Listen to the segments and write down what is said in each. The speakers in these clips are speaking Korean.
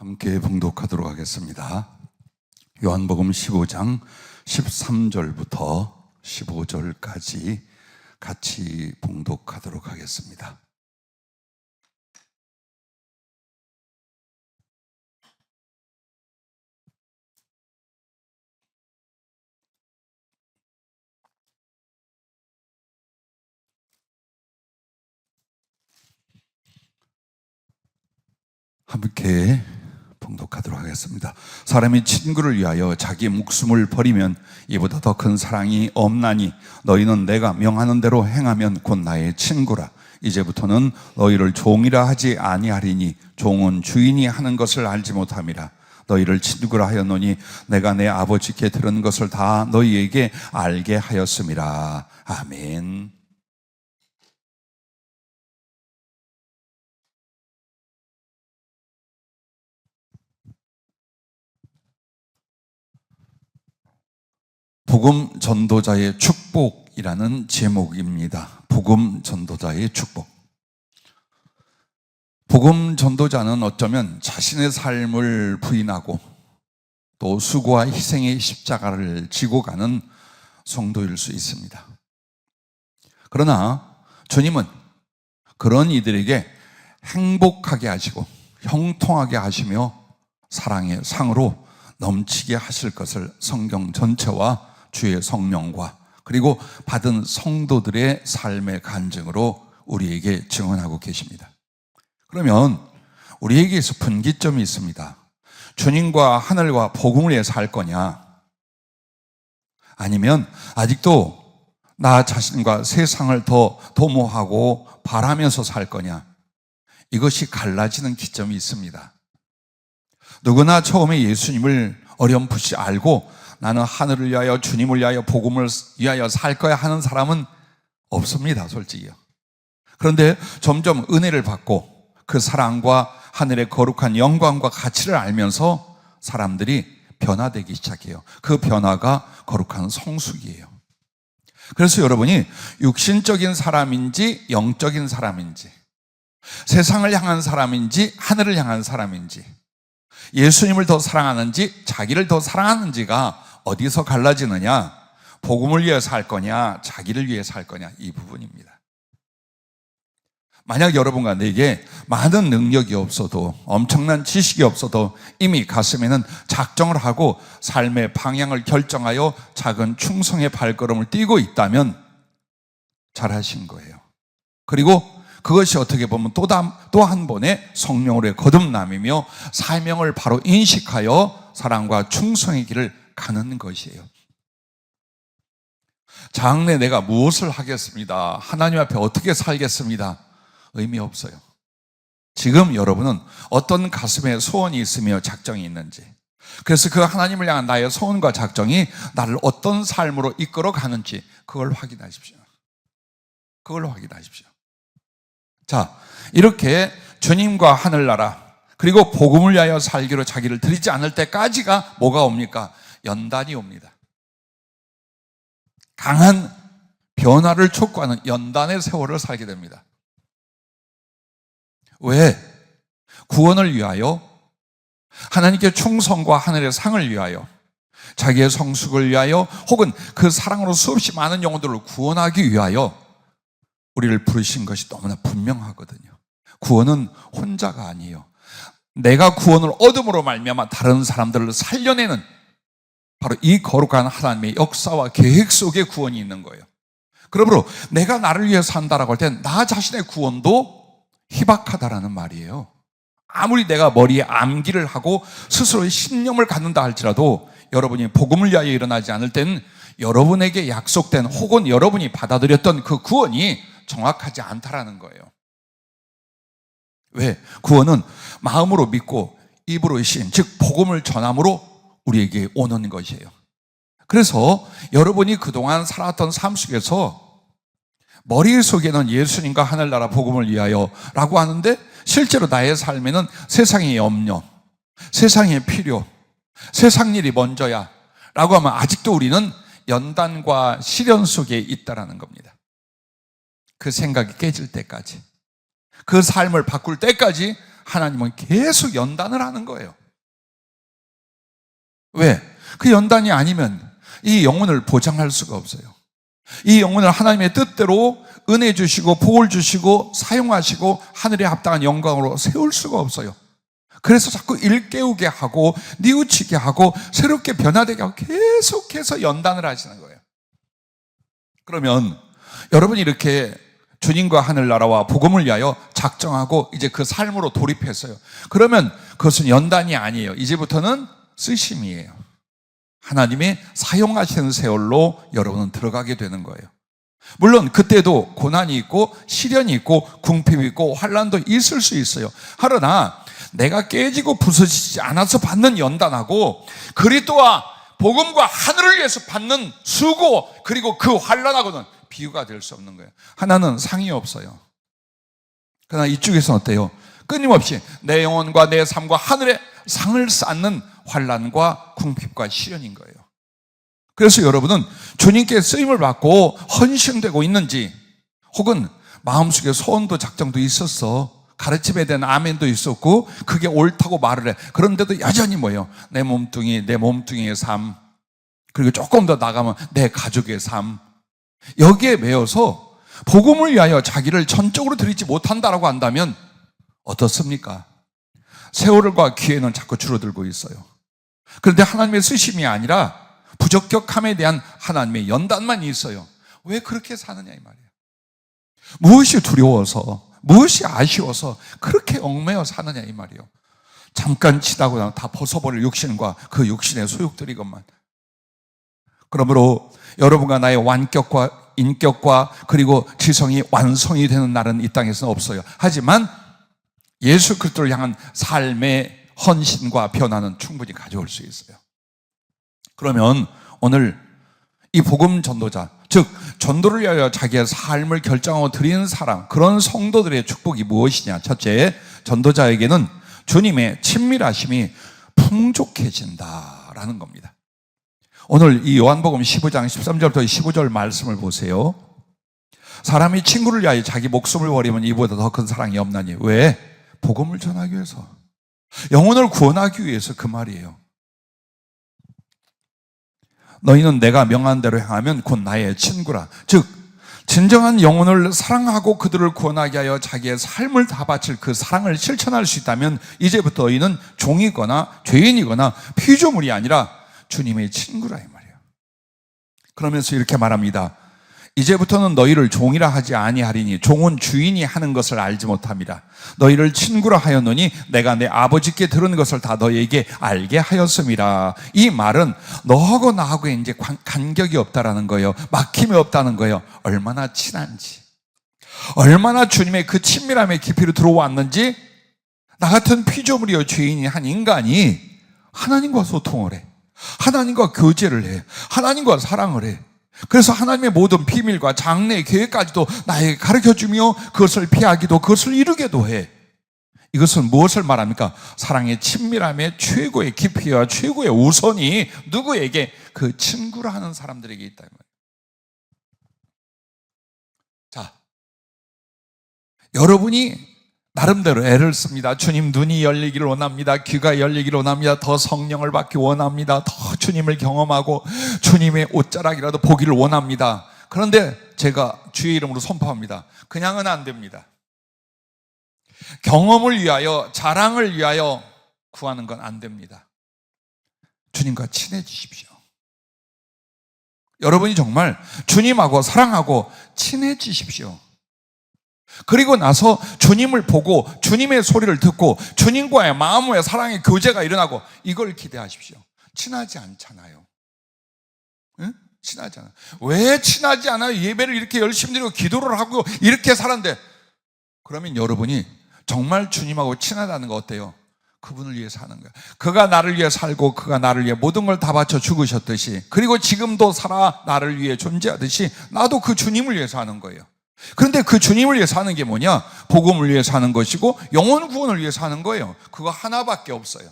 함께 봉독하도록 하겠습니다. 요한복음 15장 13절부터 15절까지 같이 봉독하도록 하겠습니다. 함께 봉독하도록 하겠습니다. 사람이 친구를 위하여 자기 목숨을 버리면 이보다 더 큰 사랑이 없나니 너희는 내가 명하는 대로 행하면 곧 나의 친구라. 이제부터는 너희를 종이라 하지 아니하리니 종은 주인이 하는 것을 알지 못함이라. 너희를 친구라 하였노니 내가 내 아버지께 들은 것을 다 너희에게 알게 하였음이라. 아멘. 복음 전도자의 축복이라는 제목입니다. 복음 전도자의 축복. 복음 전도자는 어쩌면 자신의 삶을 부인하고 또 수고와 희생의 십자가를 지고 가는 성도일 수 있습니다. 그러나 주님은 그런 이들에게 행복하게 하시고 형통하게 하시며 사랑의 상으로 넘치게 하실 것을 성경 전체와 주의 성령과 그리고 받은 성도들의 삶의 간증으로 우리에게 증언하고 계십니다. 그러면 우리에게서 분기점이 있습니다. 주님과 하늘과 복음을 위해 살 거냐, 아니면 아직도 나 자신과 세상을 더 도모하고 바라면서 살 거냐, 이것이 갈라지는 기점이 있습니다. 누구나 처음에 예수님을 어렴풋이 알고 나는 하늘을 위하여 주님을 위하여 복음을 위하여 살 거야 하는 사람은 없습니다, 솔직히요. 그런데 점점 은혜를 받고 그 사랑과 하늘의 거룩한 영광과 가치를 알면서 사람들이 변화되기 시작해요. 그 변화가 거룩한 성숙이에요. 그래서 여러분이 육신적인 사람인지 영적인 사람인지, 세상을 향한 사람인지 하늘을 향한 사람인지, 예수님을 더 사랑하는지 자기를 더 사랑하는지가 어디서 갈라지느냐? 복음을 위해 살 거냐, 자기를 위해 살 거냐, 이 부분입니다. 만약 여러분과 내게 많은 능력이 없어도, 엄청난 지식이 없어도 이미 가슴에는 작정을 하고 삶의 방향을 결정하여 작은 충성의 발걸음을 띄고 있다면 잘하신 거예요. 그리고 그것이 어떻게 보면 또 한 번의 성령으로의 거듭남이며 사명을 바로 인식하여 사랑과 충성의 길을 가는 것이에요. 장래 내가 무엇을 하겠습니다, 하나님 앞에 어떻게 살겠습니다, 의미 없어요. 지금 여러분은 어떤 가슴에 소원이 있으며 작정이 있는지, 그래서 그 하나님을 향한 나의 소원과 작정이 나를 어떤 삶으로 이끌어 가는지 그걸 확인하십시오. 그걸 확인하십시오. 자, 이렇게 주님과 하늘나라 그리고 복음을 위하여 살기로 자기를 드리지 않을 때까지가 뭐가 옵니까? 연단이 옵니다. 강한 변화를 촉구하는 연단의 세월을 살게 됩니다. 왜? 구원을 위하여, 하나님께 충성과 하늘의 상을 위하여, 자기의 성숙을 위하여, 혹은 그 사랑으로 수없이 많은 영혼들을 구원하기 위하여 우리를 부르신 것이 너무나 분명하거든요. 구원은 혼자가 아니에요. 내가 구원을 얻음으로 말미암아 다른 사람들을 살려내는 바로 이 거룩한 하나님의 역사와 계획 속에 구원이 있는 거예요. 그러므로 내가 나를 위해 산다라고 할 땐 나 자신의 구원도 희박하다라는 말이에요. 아무리 내가 머리에 암기를 하고 스스로의 신념을 갖는다 할지라도 여러분이 복음을 위하여 일어나지 않을 때는 여러분에게 약속된 혹은 여러분이 받아들였던 그 구원이 정확하지 않다라는 거예요. 왜? 구원은 마음으로 믿고 입으로 신, 즉 복음을 전함으로 우리에게 오는 것이에요. 그래서 여러분이 그동안 살았던 삶 속에서 머릿속에는 예수님과 하늘나라 복음을 위하여 라고 하는데 실제로 나의 삶에는 세상의 염려, 세상의 필요, 세상 일이 먼저야 라고 하면 아직도 우리는 연단과 시련 속에 있다라는 겁니다. 그 생각이 깨질 때까지, 그 삶을 바꿀 때까지 하나님은 계속 연단을 하는 거예요. 왜? 그 연단이 아니면 이 영혼을 보장할 수가 없어요. 이 영혼을 하나님의 뜻대로 은혜 주시고 복을 주시고 사용하시고 하늘에 합당한 영광으로 세울 수가 없어요. 그래서 자꾸 일깨우게 하고 뉘우치게 하고 새롭게 변화되게 하고 계속해서 연단을 하시는 거예요. 그러면 여러분이 이렇게 주님과 하늘나라와 복음을 위하여 작정하고 이제 그 삶으로 돌입했어요. 그러면 그것은 연단이 아니에요. 이제부터는 쓰심이에요. 하나님의 사용하시는 세월로 여러분은 들어가게 되는 거예요. 물론 그때도 고난이 있고 시련이 있고 궁핍이 있고 환난도 있을 수 있어요. 그러나 내가 깨지고 부서지지 않아서 받는 연단하고 그리스도와 복음과 하늘을 위해서 받는 수고 그리고 그 환난하고는 비유가 될 수 없는 거예요. 하나는 상이 없어요. 그러나 이쪽에서는 어때요? 끊임없이 내 영혼과 내 삶과 하늘의 상을 쌓는 환난과 궁핍과 시련인 거예요. 그래서 여러분은 주님께 쓰임을 받고 헌신되고 있는지 혹은 마음속에 소원도 작정도 있었어. 가르침에 대한 아멘도 있었고 그게 옳다고 말을 해. 그런데도 여전히 뭐예요? 내 몸뚱이의 삶 그리고 조금 더 나가면 내 가족의 삶 여기에 매여서 복음을 위하여 자기를 전적으로 드리지 못한다라고 한다면 어떻습니까? 세월과 기회는 자꾸 줄어들고 있어요. 그런데 하나님의 쓰심이 아니라 부적격함에 대한 하나님의 연단만 있어요. 왜 그렇게 사느냐 이 말이에요. 무엇이 두려워서 무엇이 아쉬워서 그렇게 얽매여 사느냐 이 말이에요. 잠깐 치다고 나면 다 벗어버릴 육신과 그 육신의 소욕들이건만. 그러므로 여러분과 나의 완격과 인격과 그리고 지성이 완성이 되는 날은 이 땅에서는 없어요. 하지만 예수 그리스도를 향한 삶의 헌신과 변화는 충분히 가져올 수 있어요. 그러면 오늘 이 복음 전도자, 즉 전도를 위하여 자기의 삶을 결정하고 드리는 사람, 그런 성도들의 축복이 무엇이냐? 첫째, 전도자에게는 주님의 친밀하심이 풍족해진다라는 겁니다. 오늘 이 요한복음 15장 13절부터 15절 말씀을 보세요. 사람이 친구를 위하여 자기 목숨을 버리면 이보다 더 큰 사랑이 없나니. 왜? 복음을 전하기 위해서, 영혼을 구원하기 위해서. 그 말이에요. 너희는 내가 명한 대로 행하면 곧 나의 친구라. 즉 진정한 영혼을 사랑하고 그들을 구원하게 하여 자기의 삶을 다 바칠 그 사랑을 실천할 수 있다면 이제부터 너희는 종이거나 죄인이거나 피조물이 아니라 주님의 친구라 이 말이에요. 그러면서 이렇게 말합니다. 이제부터는 너희를 종이라 하지 아니하리니 종은 주인이 하는 것을 알지 못함이라. 너희를 친구라 하였노니 내가 내 아버지께 들은 것을 다 너희에게 알게 하였음이라. 이 말은 너하고 나하고 이제 간격이 없다라는 거예요. 막힘이 없다는 거예요. 얼마나 친한지, 얼마나 주님의 그 친밀함의 깊이로 들어왔는지. 나 같은 피조물이요 죄인이 한 인간이 하나님과 소통을 해, 하나님과 교제를 해, 하나님과 사랑을 해. 그래서 하나님의 모든 비밀과 장래 계획까지도 나에게 가르쳐주며 그것을 피하기도 그것을 이루게도 해. 이것은 무엇을 말합니까? 사랑의 친밀함의 최고의 깊이와 최고의 우선이 누구에게? 그 친구라 하는 사람들에게 있다. 자, 여러분이 나름대로 애를 씁니다. 주님 눈이 열리기를 원합니다. 귀가 열리기를 원합니다. 더 성령을 받기 원합니다. 더 주님을 경험하고 주님의 옷자락이라도 보기를 원합니다. 그런데 제가 주의 이름으로 선포합니다. 그냥은 안 됩니다. 경험을 위하여, 자랑을 위하여 구하는 건 안 됩니다. 주님과 친해지십시오. 여러분이 정말 주님하고 사랑하고 친해지십시오. 그리고 나서 주님을 보고 주님의 소리를 듣고 주님과의 마음의 사랑의 교제가 일어나고, 이걸 기대하십시오. 친하지 않잖아요. 응? 친하지 않아요. 왜 친하지 않아요? 예배를 이렇게 열심히 드리고 기도를 하고 이렇게 살았는데. 그러면 여러분이 정말 주님하고 친하다는 거 어때요? 그분을 위해서 하는 거예요. 그가 나를 위해 살고 그가 나를 위해 모든 걸 다 바쳐 죽으셨듯이, 그리고 지금도 살아 나를 위해 존재하듯이 나도 그 주님을 위해서 하는 거예요. 그런데 그 주님을 위해서 하는 게 뭐냐? 복음을 위해서 하는 것이고 영혼 구원을 위해서 하는 거예요. 그거 하나밖에 없어요.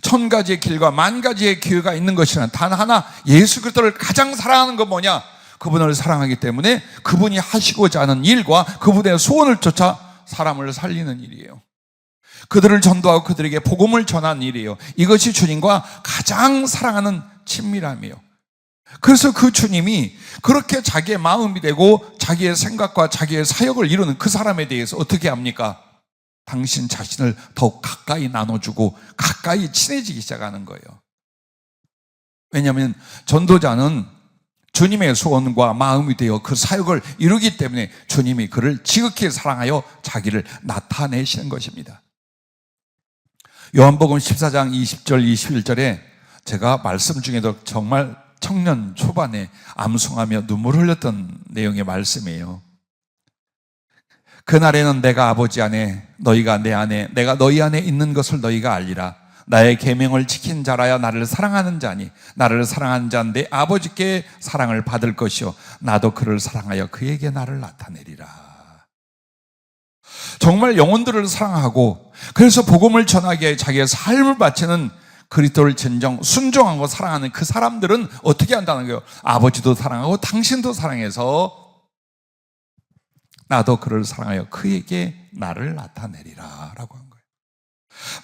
1000가지의 길과 10,000가지의 기회가 있는 것이란 단 하나, 예수 그리스도를 가장 사랑하는 건 뭐냐? 그분을 사랑하기 때문에 그분이 하시고자 하는 일과 그분의 소원을 쫓아 사람을 살리는 일이에요. 그들을 전도하고 그들에게 복음을 전하는 일이에요. 이것이 주님과 가장 사랑하는 친밀함이에요. 그래서 그 주님이 그렇게 자기의 마음이 되고 자기의 생각과 자기의 사역을 이루는 그 사람에 대해서 어떻게 합니까? 당신 자신을 더욱 가까이 나눠주고 가까이 친해지기 시작하는 거예요. 왜냐하면 전도자는 주님의 소원과 마음이 되어 그 사역을 이루기 때문에 주님이 그를 지극히 사랑하여 자기를 나타내시는 것입니다. 요한복음 14장 20절 21절에 제가 말씀 중에도 정말 청년 초반에 암송하며 눈물 흘렸던 내용의 말씀이에요. 그날에는 내가 아버지 안에 너희가 내 안에 내가 너희 안에 있는 것을 너희가 알리라. 나의 계명을 지킨 자라야 나를 사랑하는 자니 나를 사랑하는 자는 내 아버지께 사랑을 받을 것이요 나도 그를 사랑하여 그에게 나를 나타내리라. 정말 영혼들을 사랑하고 그래서 복음을 전하기 위해 자기의 삶을 바치는 그리스도를 진정 순종하고 사랑하는 그 사람들은 어떻게 한다는 거예요? 아버지도 사랑하고 당신도 사랑해서 나도 그를 사랑하여 그에게 나를 나타내리라 라고 한 거예요.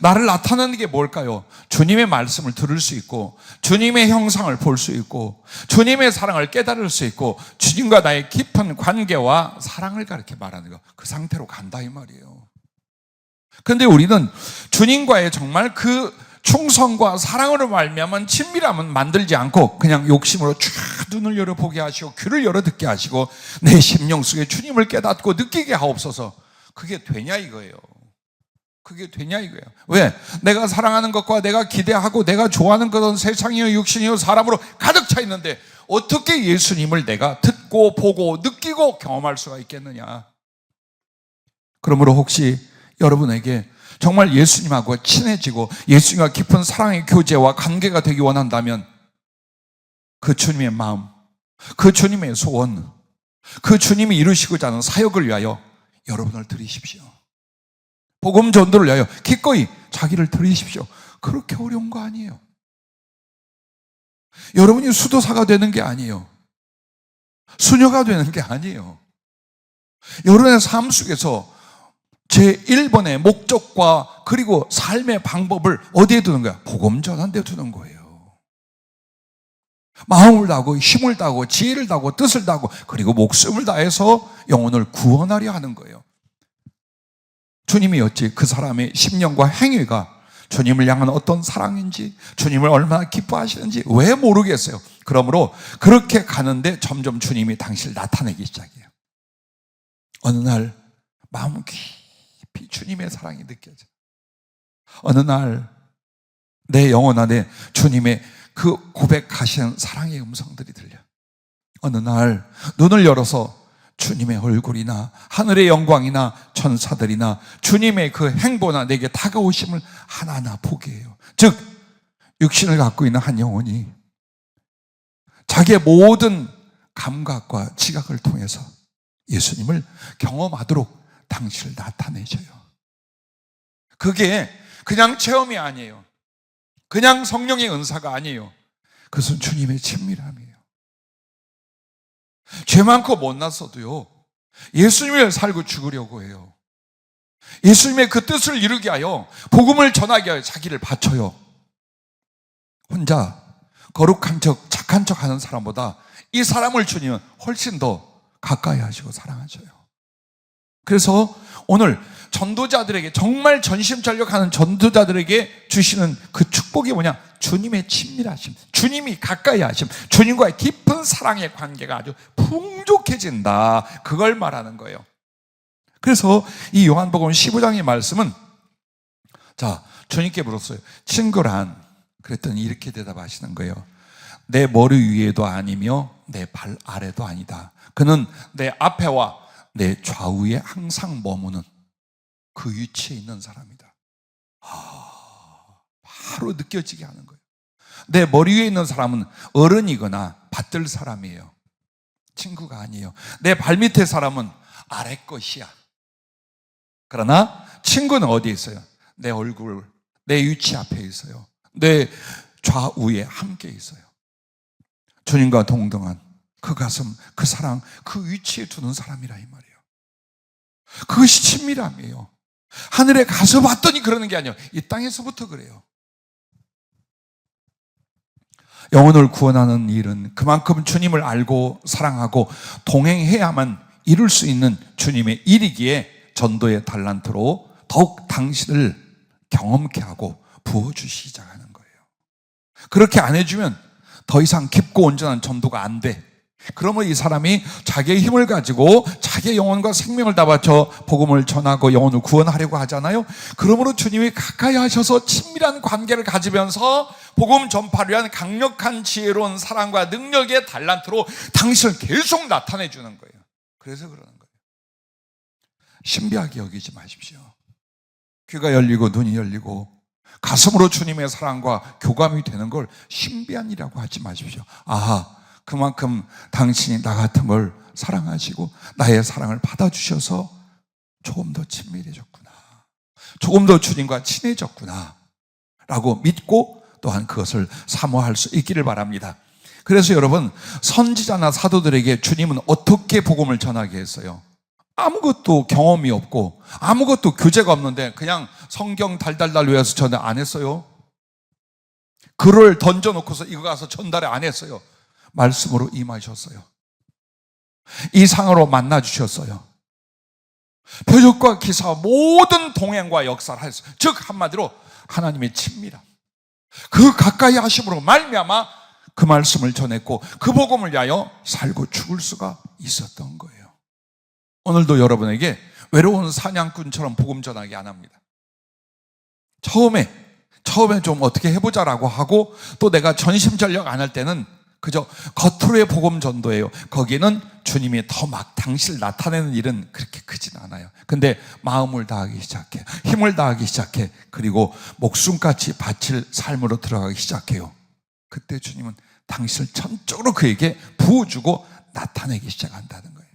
나를 나타내는 게 뭘까요? 주님의 말씀을 들을 수 있고 주님의 형상을 볼 수 있고 주님의 사랑을 깨달을 수 있고 주님과 나의 깊은 관계와 사랑을 가르쳐 말하는 거, 그 상태로 간다 이 말이에요. 그런데 우리는 주님과의 정말 그 충성과 사랑으로 말미암은 친밀함은 만들지 않고 그냥 욕심으로 쫙 눈을 열어 보게 하시고 귀를 열어 듣게 하시고 내 심령 속에 주님을 깨닫고 느끼게 하옵소서. 그게 되냐 이거예요. 그게 되냐 이거예요. 왜? 내가 사랑하는 것과 내가 기대하고 내가 좋아하는 것은 세상이요 육신이요 사람으로 가득 차 있는데 어떻게 예수님을 내가 듣고 보고 느끼고 경험할 수가 있겠느냐. 그러므로 혹시 여러분에게 정말 예수님하고 친해지고 예수님과 깊은 사랑의 교제와 관계가 되기 원한다면 그 주님의 마음, 그 주님의 소원, 그 주님이 이루시고자 하는 사역을 위하여 여러분을 드리십시오. 복음 전도를 위하여 기꺼이 자기를 드리십시오. 그렇게 어려운 거 아니에요. 여러분이 수도사가 되는 게 아니에요. 수녀가 되는 게 아니에요. 여러분의 삶 속에서 제1번의 목적과 그리고 삶의 방법을 어디에 두는 거야? 복음 전하는 데 두는 거예요. 마음을 다하고 힘을 다하고 지혜를 다하고 뜻을 다하고 그리고 목숨을 다해서 영혼을 구원하려 하는 거예요. 주님이 어찌 그 사람의 심령과 행위가 주님을 향한 어떤 사랑인지 주님을 얼마나 기뻐하시는지 왜 모르겠어요. 그러므로 그렇게 가는데 점점 주님이 당신을 나타내기 시작해요. 어느 날 마음 깊이 주님의 사랑이 느껴져. 어느 날 내 영혼 안에 주님의 그 고백하시는 사랑의 음성들이 들려. 어느 날 눈을 열어서 주님의 얼굴이나 하늘의 영광이나 천사들이나 주님의 그 행보나 내게 다가오심을 하나하나 보게 해요. 즉 육신을 갖고 있는 한 영혼이 자기의 모든 감각과 지각을 통해서 예수님을 경험하도록 당신을 나타내셔요. 그게 그냥 체험이 아니에요. 그냥 성령의 은사가 아니에요. 그것은 주님의 친밀함이에요. 죄 많고 못났어도요 예수님을 살고 죽으려고 해요. 예수님의 그 뜻을 이루게 하여 복음을 전하게 하여 자기를 바쳐요. 혼자 거룩한 척 착한 척 하는 사람보다 이 사람을 주님은 훨씬 더 가까이 하시고 사랑하셔요. 그래서 오늘 전도자들에게 정말 전심전력하는 전도자들에게 주시는 그 축복이 뭐냐? 주님의 친밀하심, 주님이 가까이 하심, 주님과의 깊은 사랑의 관계가 아주 풍족해진다. 그걸 말하는 거예요. 그래서 이 요한복음 15장의 말씀은 자, 주님께 물었어요. 친구란? 그랬더니 이렇게 대답하시는 거예요. 내 머리 위에도 아니며 내 발 아래도 아니다. 그는 내 앞에와 내 좌우에 항상 머무는 그 위치에 있는 사람이다. 바로 느껴지게 하는 거예요. 내 머리 위에 있는 사람은 어른이거나 받들 사람이에요. 친구가 아니에요. 내 발밑에 사람은 아래 것이야. 그러나 친구는 어디에 있어요? 내 얼굴, 내 위치 앞에 있어요. 내 좌우에 함께 있어요. 주님과 동등한 그 가슴, 그 사랑, 그 위치에 두는 사람이라 이 말이에요. 그것이 친밀함이에요. 하늘에 가서 봤더니 그러는 게 아니에요. 이 땅에서부터 그래요. 영혼을 구원하는 일은 그만큼 주님을 알고 사랑하고 동행해야만 이룰 수 있는 주님의 일이기에 전도의 달란트로 더욱 당신을 경험케 하고 부어주시기 시작하는 거예요. 그렇게 안 해주면 더 이상 깊고 온전한 전도가 안 돼. 그러면 이 사람이 자기의 힘을 가지고 자기의 영혼과 생명을 다 바쳐 복음을 전하고 영혼을 구원하려고 하잖아요. 그러므로 주님이 가까이 하셔서 친밀한 관계를 가지면서 복음 전파를 위한 강력한 지혜로운 사랑과 능력의 달란트로 당신을 계속 나타내 주는 거예요. 그래서 그러는 거예요. 신비하게 여기지 마십시오. 귀가 열리고 눈이 열리고 가슴으로 주님의 사랑과 교감이 되는 걸 신비한 일이라고 하지 마십시오. 아하, 그만큼 당신이 나 같은 걸 사랑하시고 나의 사랑을 받아주셔서 조금 더 친밀해졌구나, 조금 더 주님과 친해졌구나 라고 믿고 또한 그것을 사모할 수 있기를 바랍니다. 그래서 여러분, 선지자나 사도들에게 주님은 어떻게 복음을 전하게 했어요? 아무것도 경험이 없고 아무것도 교재가 없는데 그냥 성경 달달달 외워서 전달 안 했어요. 글을 던져놓고서 이거 가서 전달을 안 했어요. 말씀으로 임하셨어요. 이상으로 만나주셨어요. 표적과 기사와 모든 동행과 역사를 하셨어요. 즉 한마디로 하나님의 친밀함, 그 가까이 하심으로 말미암아 그 말씀을 전했고 그 복음을 위하여 살고 죽을 수가 있었던 거예요. 오늘도 여러분에게 외로운 사냥꾼처럼 복음 전하기 안 합니다. 처음에 좀 어떻게 해보자라고 하고 또 내가 전심전력 안 할 때는 그저 겉으로의 복음 전도예요. 거기에는 주님이 더 막 당신을 나타내는 일은 그렇게 크진 않아요. 근데 마음을 다하기 시작해, 힘을 다하기 시작해, 그리고 목숨같이 바칠 삶으로 들어가기 시작해요. 그때 주님은 당신을 전적으로 그에게 부어주고 나타내기 시작한다는 거예요.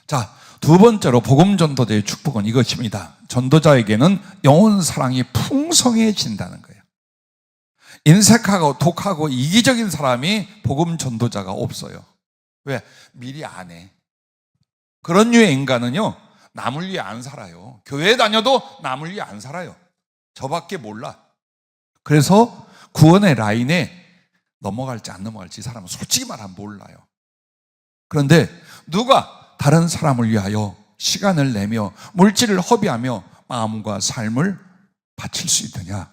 자, 두 번째로 복음 전도자의 축복은 이것입니다. 전도자에게는 영혼 사랑이 풍성해진다는 거예요. 인색하고 독하고 이기적인 사람이 복음 전도자가 없어요. 왜? 미리 안 해. 그런 류의 인간은요, 남을 위해 안 살아요. 교회 다녀도 남을 위해 안 살아요. 저밖에 몰라. 그래서 구원의 라인에 넘어갈지 안 넘어갈지 이 사람은 솔직히 말하면 몰라요. 그런데 누가 다른 사람을 위하여 시간을 내며 물질을 허비하며 마음과 삶을 바칠 수 있느냐?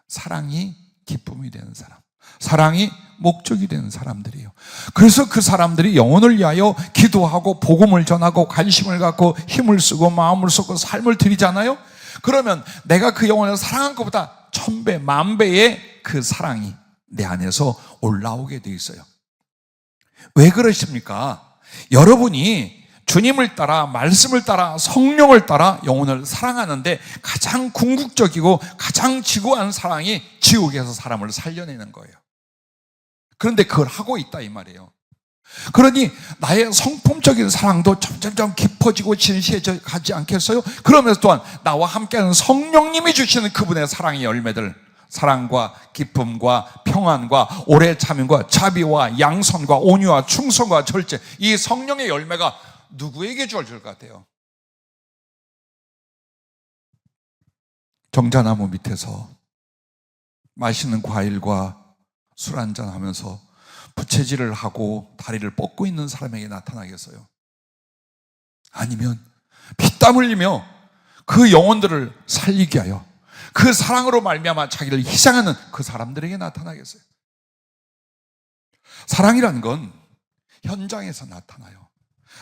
사랑이 기쁨이 되는 사람, 사랑이 목적이 되는 사람들이에요. 그래서 그 사람들이 영혼을 위하여 기도하고 복음을 전하고 관심을 갖고 힘을 쓰고 마음을 쏟고 삶을 드리잖아요. 그러면 내가 그 영혼을 사랑한 것보다 1000배, 10,000배의 그 사랑이 내 안에서 올라오게 돼 있어요. 왜 그러십니까? 여러분이 주님을 따라, 말씀을 따라, 성령을 따라 영혼을 사랑하는데 가장 궁극적이고 가장 지고한 사랑이 지옥에서 사람을 살려내는 거예요. 그런데 그걸 하고 있다 이 말이에요. 그러니 나의 성품적인 사랑도 점점점 깊어지고 진실해져 가지 않겠어요? 그러면서 또한 나와 함께하는 성령님이 주시는 그분의 사랑의 열매들, 사랑과 기쁨과 평안과 오래 참음과 자비와 양선과 온유와 충성과 절제, 이 성령의 열매가 누구에게 줄 것 같아요? 정자나무 밑에서 맛있는 과일과 술 한잔 하면서 부채질을 하고 다리를 뻗고 있는 사람에게 나타나겠어요? 아니면 피땀 흘리며 그 영혼들을 살리게 하여 그 사랑으로 말미암아 자기를 희생하는 그 사람들에게 나타나겠어요? 사랑이라는 건 현장에서 나타나요.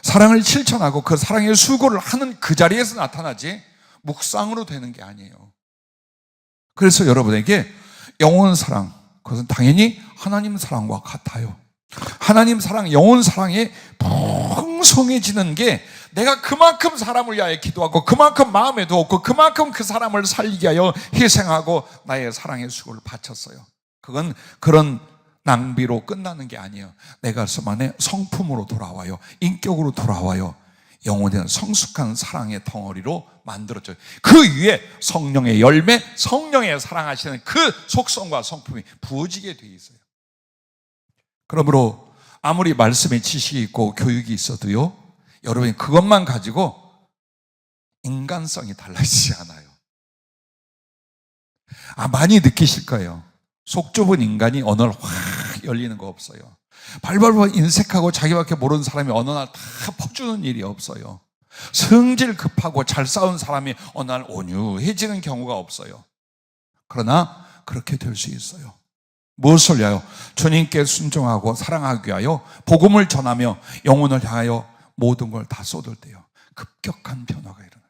사랑을 실천하고 그 사랑의 수고를 하는 그 자리에서 나타나지 묵상으로 되는 게 아니에요. 그래서 여러분에게 영혼 사랑, 그것은 당연히 하나님 사랑과 같아요. 하나님 사랑, 영혼 사랑이 풍성해지는 게 내가 그만큼 사람을 위하여 기도하고 그만큼 마음에 두었고 그만큼 그 사람을 살리게 하여 희생하고 나의 사랑의 수고를 바쳤어요. 그건 그런 낭비로 끝나는 게 아니에요. 내 가슴 안에 성품으로 돌아와요. 인격으로 돌아와요. 영혼의 성숙한 사랑의 덩어리로 만들어져요. 그 위에 성령의 열매, 성령의 사랑하시는 그 속성과 성품이 부어지게 돼 있어요. 그러므로 아무리 말씀에 지식이 있고 교육이 있어도요, 여러분이 그것만 가지고 인간성이 달라지지 않아요. 많이 느끼실 거예요. 속 좁은 인간이 어느 날 확 열리는 거 없어요. 발발발 인색하고 자기밖에 모르는 사람이 어느 날 다 퍼주는 일이 없어요. 성질 급하고 잘 싸운 사람이 어느 날 온유해지는 경우가 없어요. 그러나 그렇게 될 수 있어요. 무엇을 위하여? 주님께 순종하고 사랑하기 위하여 복음을 전하며 영혼을 향하여 모든 걸 다 쏟을 때요, 급격한 변화가 일어나요.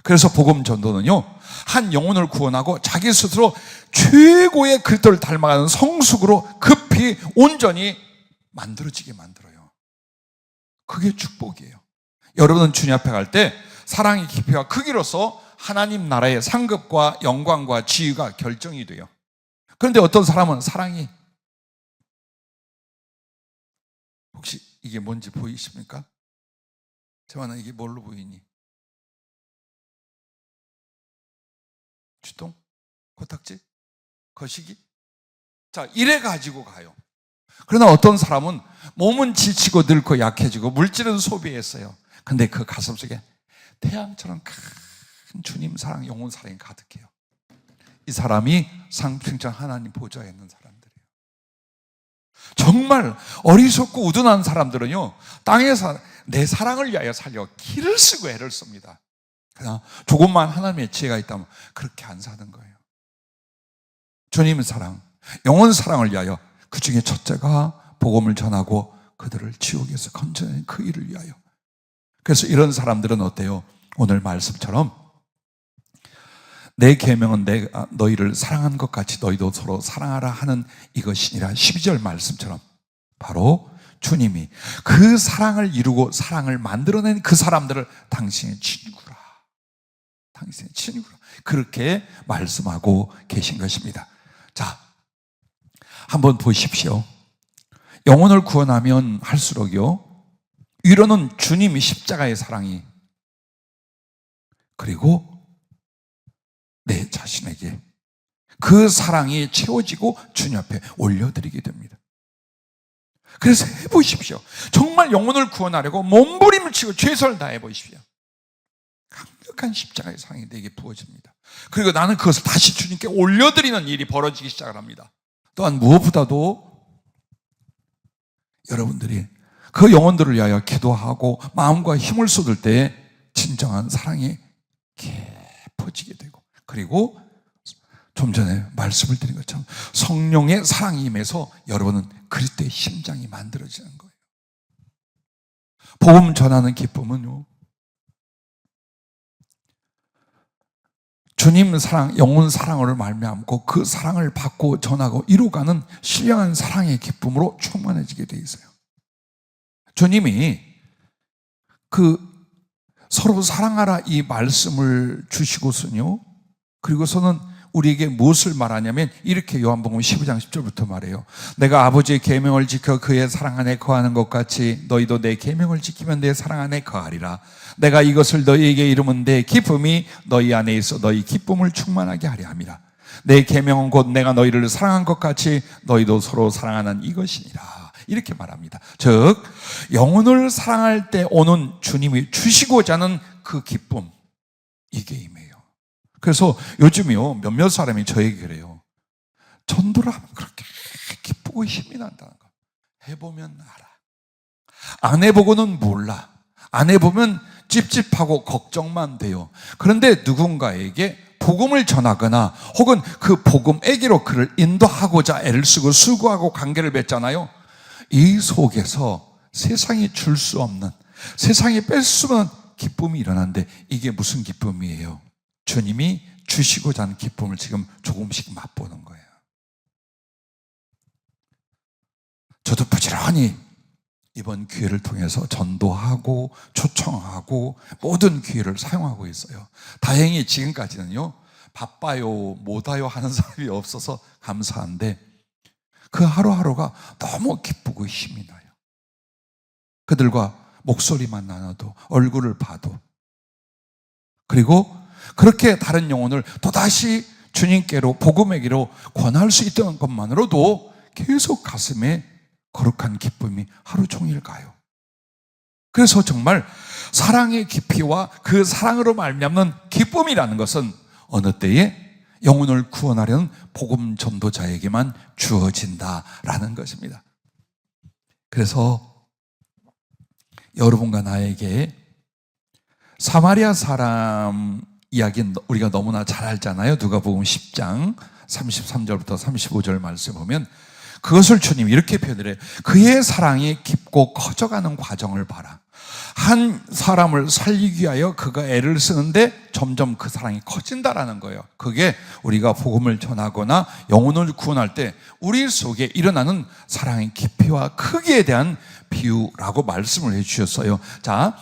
그래서 복음 전도는요, 한 영혼을 구원하고 자기 스스로 최고의 그리스도를 닮아가는 성숙으로 급히 온전히 만들어지게 만들어요. 그게 축복이에요. 여러분은 주님 앞에 갈 때 사랑의 깊이와 크기로서 하나님 나라의 상급과 영광과 지위가 결정이 돼요. 그런데 어떤 사람은 사랑이, 혹시 이게 뭔지 보이십니까? 재환아, 이게 뭘로 보이니? 쥐똥? 코딱지? 거시기? 자, 이래 가지고 가요. 그러나 어떤 사람은 몸은 지치고 늙고 약해지고 물질은 소비했어요. 근데 그 가슴 속에 태양처럼 큰 주님 사랑, 영혼 사랑이 가득해요. 이 사람이 상승장 하나님 보좌에 있는 사람들이에요. 정말 어리석고 우둔한 사람들은요, 땅에서 내 사랑을 위하여 살려 기를 쓰고 애를 씁니다. 그냥 조금만 하나님의 지혜가 있다면 그렇게 안 사는 거예요. 주님의 사랑, 영혼 사랑을 위하여, 그 중에 첫째가 복음을 전하고 그들을 지옥에서 건져낸 그 일을 위하여. 그래서 이런 사람들은 어때요? 오늘 말씀처럼 내 계명은 내가 너희를 사랑한 것 같이 너희도 서로 사랑하라 하는 이것이니라. 12절 말씀처럼 바로 주님이 그 사랑을 이루고 사랑을 만들어낸 그 사람들을 당신의 친구라, 당신의 친구라, 그렇게 말씀하고 계신 것입니다. 자, 한번 보십시오. 영혼을 구원하면 할수록요, 위로는 주님이 십자가의 사랑이, 그리고 내 자신에게 그 사랑이 채워지고 주님 앞에 올려드리게 됩니다. 그래서 해보십시오. 정말 영혼을 구원하려고 몸부림을 치고 최선을 다해 보십시오. 강력한 십자가의 사랑이 내게 부어집니다. 그리고 나는 그것을 다시 주님께 올려드리는 일이 벌어지기 시작을 합니다. 또한 무엇보다도 여러분들이 그 영혼들을 위하여 기도하고 마음과 힘을 쏟을 때 진정한 사랑이 깊어지게 되고, 그리고 좀 전에 말씀을 드린 것처럼 성령의 사랑이 임해서 여러분은 그리스도의 심장이 만들어지는 거예요. 복음 전하는 기쁨은요, 주님 사랑, 영혼 사랑으로 말미암고 그 사랑을 받고 전하고 이루어가는 신령한 사랑의 기쁨으로 충만해지게 돼 있어요. 주님이 그 서로 사랑하라 이 말씀을 주시고서는요, 그리고서는 우리에게 무엇을 말하냐면 이렇게 요한복음 15장 10절부터 말해요. 내가 아버지의 계명을 지켜 그의 사랑 안에 거하는 것 같이 너희도 내 계명을 지키면 내 사랑 안에 거하리라. 내가 이것을 너희에게 이루면 내 기쁨이 너희 안에 있어 너희 기쁨을 충만하게 하려 함이라. 내 계명은 곧 내가 너희를 사랑한 것 같이 너희도 서로 사랑하는 이것이니라. 이렇게 말합니다. 즉 영혼을 사랑할 때 오는 주님이 주시고자 하는 그 기쁨, 이게 임해요. 그래서 요즘요 몇몇 사람이 저에게 그래요. 전도를 하면 그렇게 기쁘고 힘이 난다는 거. 해보면 알아. 안 해보고는 몰라. 안 해보면 찝찝하고 걱정만 돼요. 그런데 누군가에게 복음을 전하거나 혹은 그 복음에게로 그를 인도하고자 애를 쓰고 수고하고 관계를 맺잖아요. 이 속에서 세상이 줄 수 없는, 세상이 뺄 수 없는 기쁨이 일어나는데, 이게 무슨 기쁨이에요? 주님이 주시고자 하는 기쁨을 지금 조금씩 맛보는 거예요. 저도 부지런히 이번 기회를 통해서 전도하고 초청하고 모든 기회를 사용하고 있어요. 다행히 지금까지는요 바빠요 못와요 하는 사람이 없어서 감사한데, 그 하루하루가 너무 기쁘고 힘이 나요. 그들과 목소리만 나눠도, 얼굴을 봐도, 그리고 그렇게 다른 영혼을 또다시 주님께로, 복음에게로 권할 수 있다는 것만으로도 계속 가슴에 거룩한 기쁨이 하루 종일 가요. 그래서 정말 사랑의 깊이와 그 사랑으로 말미암는 기쁨이라는 것은 어느 때에 영혼을 구원하려는 복음 전도자에게만 주어진다라는 것입니다. 그래서 여러분과 나에게 사마리아 사람 이야기는 우리가 너무나 잘 알잖아요. 누가복음 10장 33절부터 35절 말씀 보면 그것을 주님이 이렇게 표현을 해요. 그의 사랑이 깊고 커져가는 과정을 봐라. 한 사람을 살리기 위하여 그가 애를 쓰는데 점점 그 사랑이 커진다라는 거예요. 그게 우리가 복음을 전하거나 영혼을 구원할 때 우리 속에 일어나는 사랑의 깊이와 크기에 대한 비유라고 말씀을 해주셨어요. 자,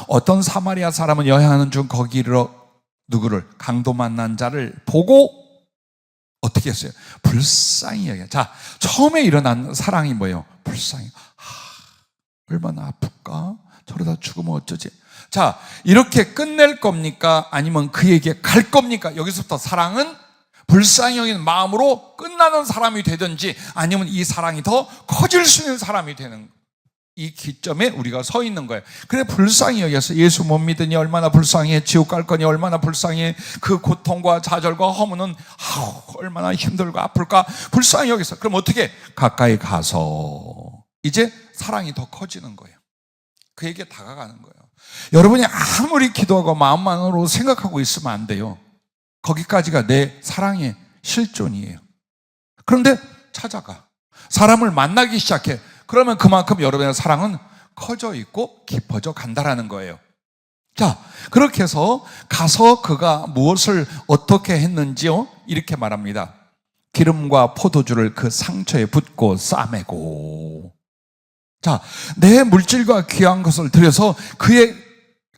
어떤 사마리아 사람은 여행하는 중 거기로 누구를 강도 만난 자를 보고 어떻게 했어요? 불쌍히 여겨. 자, 처음에 일어난 사랑이 뭐예요? 불쌍히. 얼마나 아플까? 저러다 죽으면 어쩌지? 자, 이렇게 끝낼 겁니까? 아니면 그에게 갈 겁니까? 여기서부터 사랑은 불쌍히 여기는 마음으로 끝나는 사람이 되든지 아니면 이 사랑이 더 커질 수 있는 사람이 되는 이 기점에 우리가 서 있는 거예요. 그래, 불쌍히 여겨서 예수 못 믿으니 얼마나 불쌍해, 지옥 갈 거니 얼마나 불쌍해, 그 고통과 좌절과 허무는 얼마나 힘들고 아플까 불쌍히 여겨서. 그럼 어떻게? 가까이 가서 이제 사랑이 더 커지는 거예요. 그에게 다가가는 거예요. 여러분이 아무리 기도하고 마음만으로 생각하고 있으면 안 돼요. 거기까지가 내 사랑의 실존이에요. 그런데 찾아가, 사람을 만나기 시작해. 그러면 그만큼 여러분의 사랑은 커져 있고 깊어져 간다라는 거예요. 자, 그렇게 해서 가서 그가 무엇을 어떻게 했는지요? 이렇게 말합니다. 기름과 포도주를 그 상처에 붓고 싸매고. 자, 내 물질과 귀한 것을 들여서 그의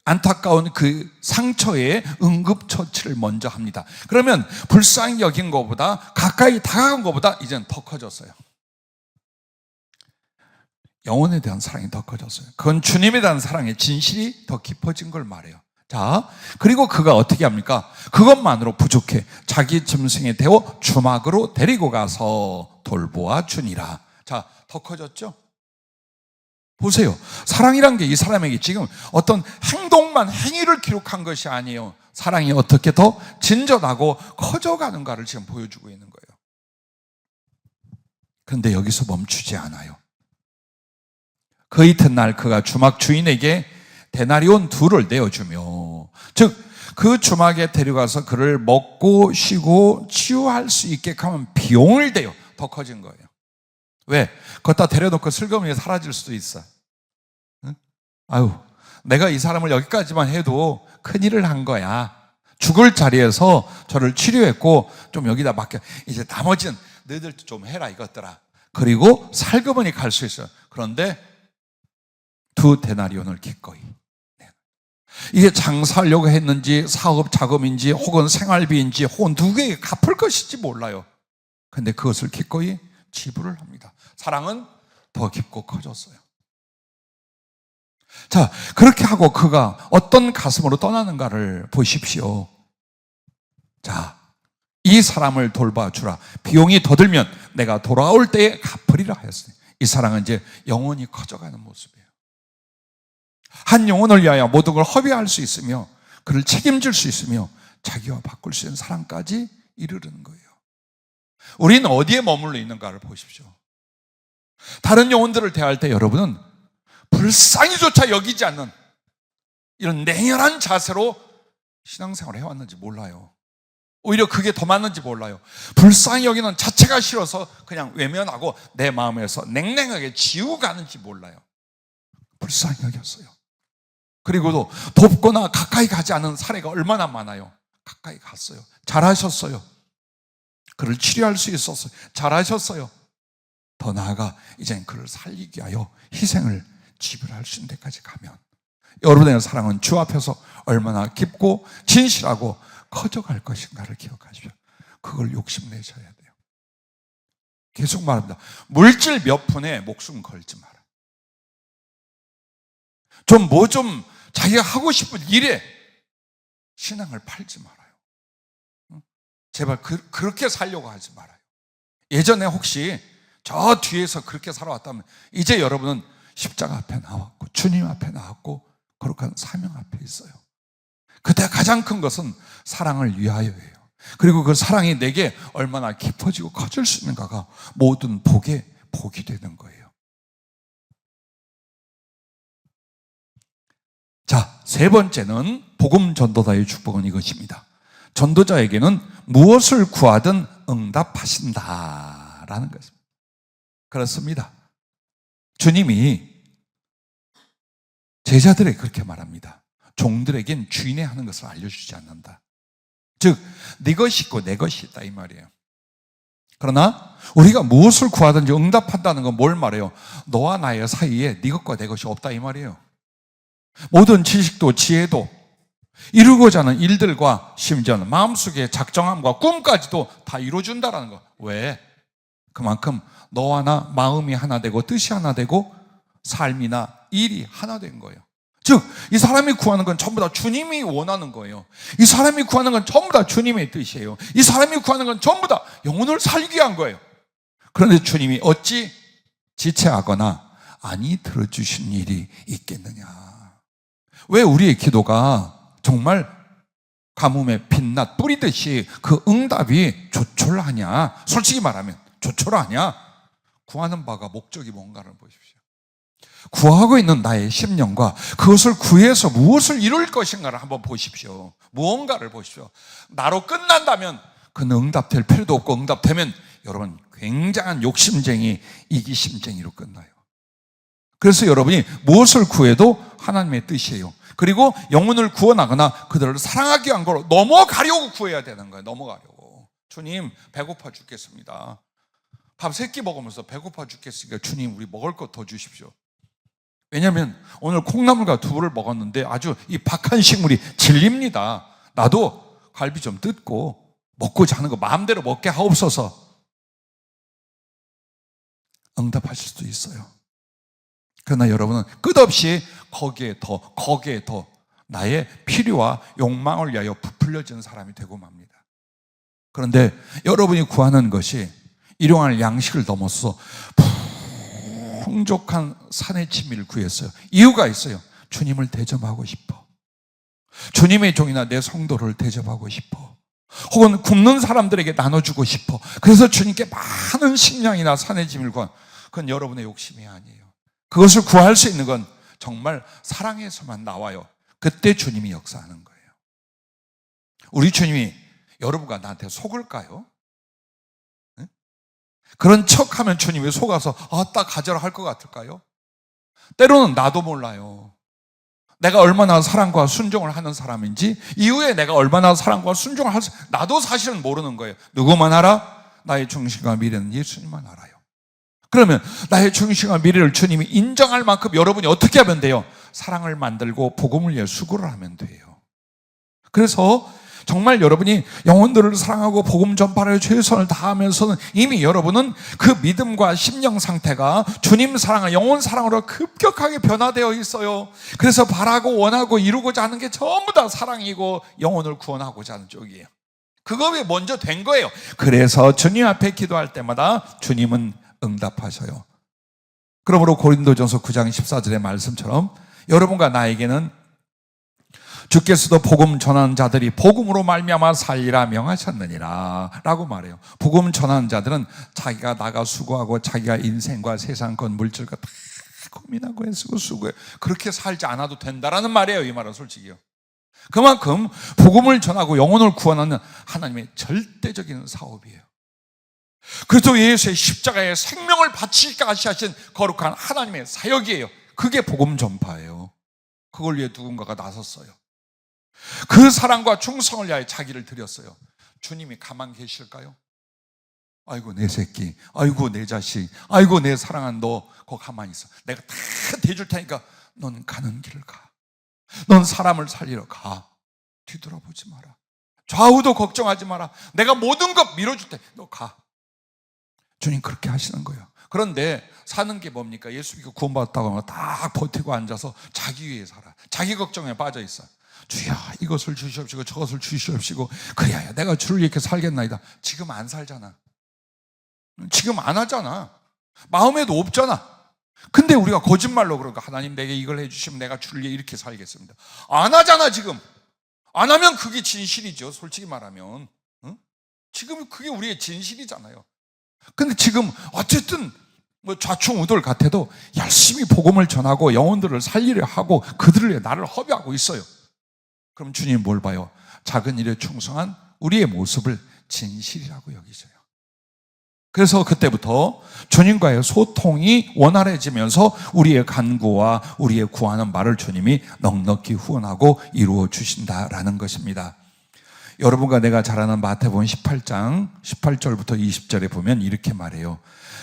안타까운 그 상처에 응급처치를 먼저 합니다. 그러면 불쌍히 여긴 것보다, 가까이 다가간 것보다 이제는 더 커졌어요. 영혼에 대한 사랑이 더 커졌어요. 그건 주님에 대한 사랑의 진실이 더 깊어진 걸 말해요. 자, 그리고 그가 어떻게 합니까? 그것만으로 부족해. 자기 짐승에 태워 주막으로 데리고 가서 돌보아 주니라. 자, 더 커졌죠? 보세요. 사랑이란 게 이 사람에게 지금 어떤 행동만, 행위를 기록한 것이 아니에요. 사랑이 어떻게 더 진전하고 커져가는가를 지금 보여주고 있는 거예요. 그런데 여기서 멈추지 않아요. 그 이튿날 그가 주막 주인에게 데나리온 2를 내어주며, 즉 그 주막에 데려가서 그를 먹고 쉬고 치유할 수 있게 하면 비용을 대요. 더 커진 거예요. 왜? 걷다 데려놓고 슬그머니 사라질 수도 있어. 응? 아유, 내가 이 사람을 여기까지만 해도 큰일을 한 거야. 죽을 자리에서 저를 치료했고 좀 여기다 맡겨. 이제 나머지는 너희들 좀 해라 이것들아. 그리고 살그머니 갈 수 있어요. 그런데 2 데나리온을 기꺼이. 이게 장사하려고 했는지 사업 자금인지 혹은 생활비인지 혹은 누구에게 갚을 것인지 몰라요. 그런데 그것을 기꺼이 지불을 합니다. 사랑은 더 깊고 커졌어요. 자, 그렇게 하고 그가 어떤 가슴으로 떠나는가를 보십시오. 자, 이 사람을 돌봐주라. 비용이 더 들면 내가 돌아올 때에 갚으리라 하였어요. 이 사랑은 이제 영원히 커져가는 모습이에요. 한 영혼을 위하여 모든 걸 허비할 수 있으며 그를 책임질 수 있으며 자기와 바꿀 수 있는 사랑까지 이르는 거예요. 우리는 어디에 머물러 있는가를 보십시오. 다른 영혼들을 대할 때 여러분은 불쌍히조차 여기지 않는 이런 냉혈한 자세로 신앙생활을 해왔는지 몰라요. 오히려 그게 더 맞는지 몰라요. 불쌍히 여기는 자체가 싫어서 그냥 외면하고 내 마음에서 냉랭하게 지우고 가는지 몰라요. 불쌍히 여겼어요. 그리고도 돕거나 가까이 가지 않은 사례가 얼마나 많아요. 가까이 갔어요. 잘하셨어요. 그를 치료할 수 있었어요. 잘하셨어요. 더 나아가 이젠 그를 살리기 위하여 희생을 지불할 수 있는 데까지 가면 여러분의 사랑은 주 앞에서 얼마나 깊고 진실하고 커져갈 것인가를 기억하십시오. 그걸 욕심내셔야 돼요. 계속 말합니다. 물질 몇 푼에 목숨 걸지 마라. 좀 자기가 하고 싶은 일에 신앙을 팔지 말아요. 제발 그렇게 살려고 하지 말아요. 예전에 혹시 저 뒤에서 그렇게 살아왔다면 이제 여러분은 십자가 앞에 나왔고 주님 앞에 나왔고 거룩한 사명 앞에 있어요. 그때 가장 큰 것은 사랑을 위하여예요. 그리고 그 사랑이 내게 얼마나 깊어지고 커질 수 있는가가 모든 복이 되는 거예요. 자, 세 번째는 복음 전도자의 축복은 이것입니다. 전도자에게는 무엇을 구하든 응답하신다라는 것입니다. 그렇습니다. 주님이 제자들에게 그렇게 말합니다. 종들에겐 주인의 하는 것을 알려주지 않는다. 즉, 네 것이 있고 내 것이 있다 이 말이에요. 그러나 우리가 무엇을 구하든지 응답한다는 건 뭘 말해요? 너와 나의 사이에 네 것과 내 것이 없다 이 말이에요. 모든 지식도 지혜도 이루고자 하는 일들과 심지어는 마음속의 작정함과 꿈까지도 다 이루어준다라는 거. 왜? 그만큼 너와 나 마음이 하나 되고 뜻이 하나 되고 삶이나 일이 하나 된 거예요. 즉, 이 사람이 구하는 건 전부 다 주님이 원하는 거예요. 이 사람이 구하는 건 전부 다 주님의 뜻이에요. 이 사람이 구하는 건 전부 다 영혼을 살기 위한 거예요. 그런데 주님이 어찌 지체하거나 아니 들어주신 일이 있겠느냐. 왜 우리의 기도가 정말 가뭄에 빛났 뿌리듯이 그 응답이 조촐하냐? 솔직히 말하면 조촐하냐? 구하는 바가 목적이 뭔가를 보십시오. 구하고 있는 나의 심령과 그것을 구해서 무엇을 이룰 것인가를 한번 보십시오. 무언가를 보십시오. 나로 끝난다면 그는 응답될 필요도 없고, 응답되면 여러분 굉장한 욕심쟁이, 이기심쟁이로 끝나요. 그래서 여러분이 무엇을 구해도 하나님의 뜻이에요. 그리고 영혼을 구원하거나 그들을 사랑하기 위한 걸로 넘어가려고 구해야 되는 거예요. 넘어가려고. 주님 배고파 죽겠습니다. 밥 3끼 먹으면서 배고파 죽겠으니까 주님 우리 먹을 것 더 주십시오. 왜냐하면 오늘 콩나물과 두부를 먹었는데 아주 이 박한 식물이 질립니다. 나도 갈비 좀 뜯고 먹고자 하는 거 마음대로 먹게 하옵소서. 응답하실 수도 있어요. 그러나 여러분은 끝없이 거기에 더 나의 필요와 욕망을 위하여 부풀려지는 사람이 되고 맙니다. 그런데 여러분이 구하는 것이 일용할 양식을 넘어서 풍족한 산의 진미를 구했어요. 이유가 있어요. 주님을 대접하고 싶어. 주님의 종이나 내 성도를 대접하고 싶어. 혹은 굶는 사람들에게 나눠주고 싶어. 그래서 주님께 많은 식량이나 산의 진미를 구한, 그건 여러분의 욕심이 아니에요. 그것을 구할 수 있는 건 정말 사랑에서만 나와요. 그때 주님이 역사하는 거예요. 우리 주님이 여러분과 나한테 속을까요? 네? 그런 척하면 주님이 속아서 딱 가져라 할 것 같을까요? 때로는 나도 몰라요. 내가 얼마나 사랑과 순종을 하는 사람인지, 이후에 내가 얼마나 사랑과 순종을 할지 나도 사실은 모르는 거예요. 누구만 알아? 나의 중심과 미래는 예수님만 알아요. 그러면 나의 중심과 미래를 주님이 인정할 만큼 여러분이 어떻게 하면 돼요? 사랑을 만들고 복음을 위해 수고를 하면 돼요. 그래서 정말 여러분이 영혼들을 사랑하고 복음 전파를 최선을 다하면서는 이미 여러분은 그 믿음과 심령 상태가 주님 사랑, 영혼 사랑으로 급격하게 변화되어 있어요. 그래서 바라고 원하고 이루고자 하는 게 전부 다 사랑이고 영혼을 구원하고자 하는 쪽이에요. 그거에 먼저 된 거예요. 그래서 주님 앞에 기도할 때마다 주님은 응답하셔요. 그러므로 고린도전서 9장 14절의 말씀처럼 여러분과 나에게는 주께서도 복음 전하는 자들이 복음으로 말미암아 살리라 명하셨느니라 라고 말해요. 복음 전하는 자들은 자기가 나가 수고하고 자기가 인생과 세상권 물질과 다 고민하고 애쓰고 수고해 그렇게 살지 않아도 된다라는 말이에요. 이 말은 솔직히요. 그만큼 복음을 전하고 영혼을 구원하는 하나님의 절대적인 사업이에요. 그리스도 예수의 십자가에 생명을 바치기까지 하신 거룩한 하나님의 사역이에요. 그게 복음 전파예요. 그걸 위해 누군가가 나섰어요. 그 사랑과 충성을 위하여 자기를 드렸어요. 주님이 가만 계실까요? 아이고 내 새끼, 아이고 내 자식, 아이고 내 사랑한 너 거기 가만히 있어. 내가 다 대줄 테니까 넌 가는 길을 가. 넌 사람을 살리러 가. 뒤돌아보지 마라. 좌우도 걱정하지 마라. 내가 모든 것 밀어줄 테 너 가. 주님 그렇게 하시는 거예요. 그런데 사는 게 뭡니까? 예수 믿고 구원받았다고 하면 딱 버티고 앉아서 자기 위해 살아. 자기 걱정에 빠져 있어. 주여 이것을 주시옵시고 저것을 주시옵시고 그래야 내가 주를 이렇게 살겠나이다. 지금 안 살잖아. 지금 안 하잖아. 마음에도 없잖아. 근데 우리가 거짓말로 그러니까 하나님 내게 이걸 해주시면 내가 주를 이렇게 살겠습니다. 안 하잖아 지금. 안 하면 그게 진실이죠. 솔직히 말하면. 응? 지금 그게 우리의 진실이잖아요. 근데 지금 어쨌든 뭐 좌충우돌 같아도 열심히 복음을 전하고 영혼들을 살리려 하고 그들을 위해 나를 허비하고 있어요. 그럼 주님 뭘 봐요? 작은 일에 충성한 우리의 모습을 진실이라고 여기셔요. 그래서 그때부터 주님과의 소통이 원활해지면서 우리의 간구와 우리의 구하는 말을 주님이 넉넉히 후원하고 이루어 주신다라는 것입니다. 여러분과 내가 잘 아는 마태복음 18장 18절부터 20절에 보면 이렇게 말해요.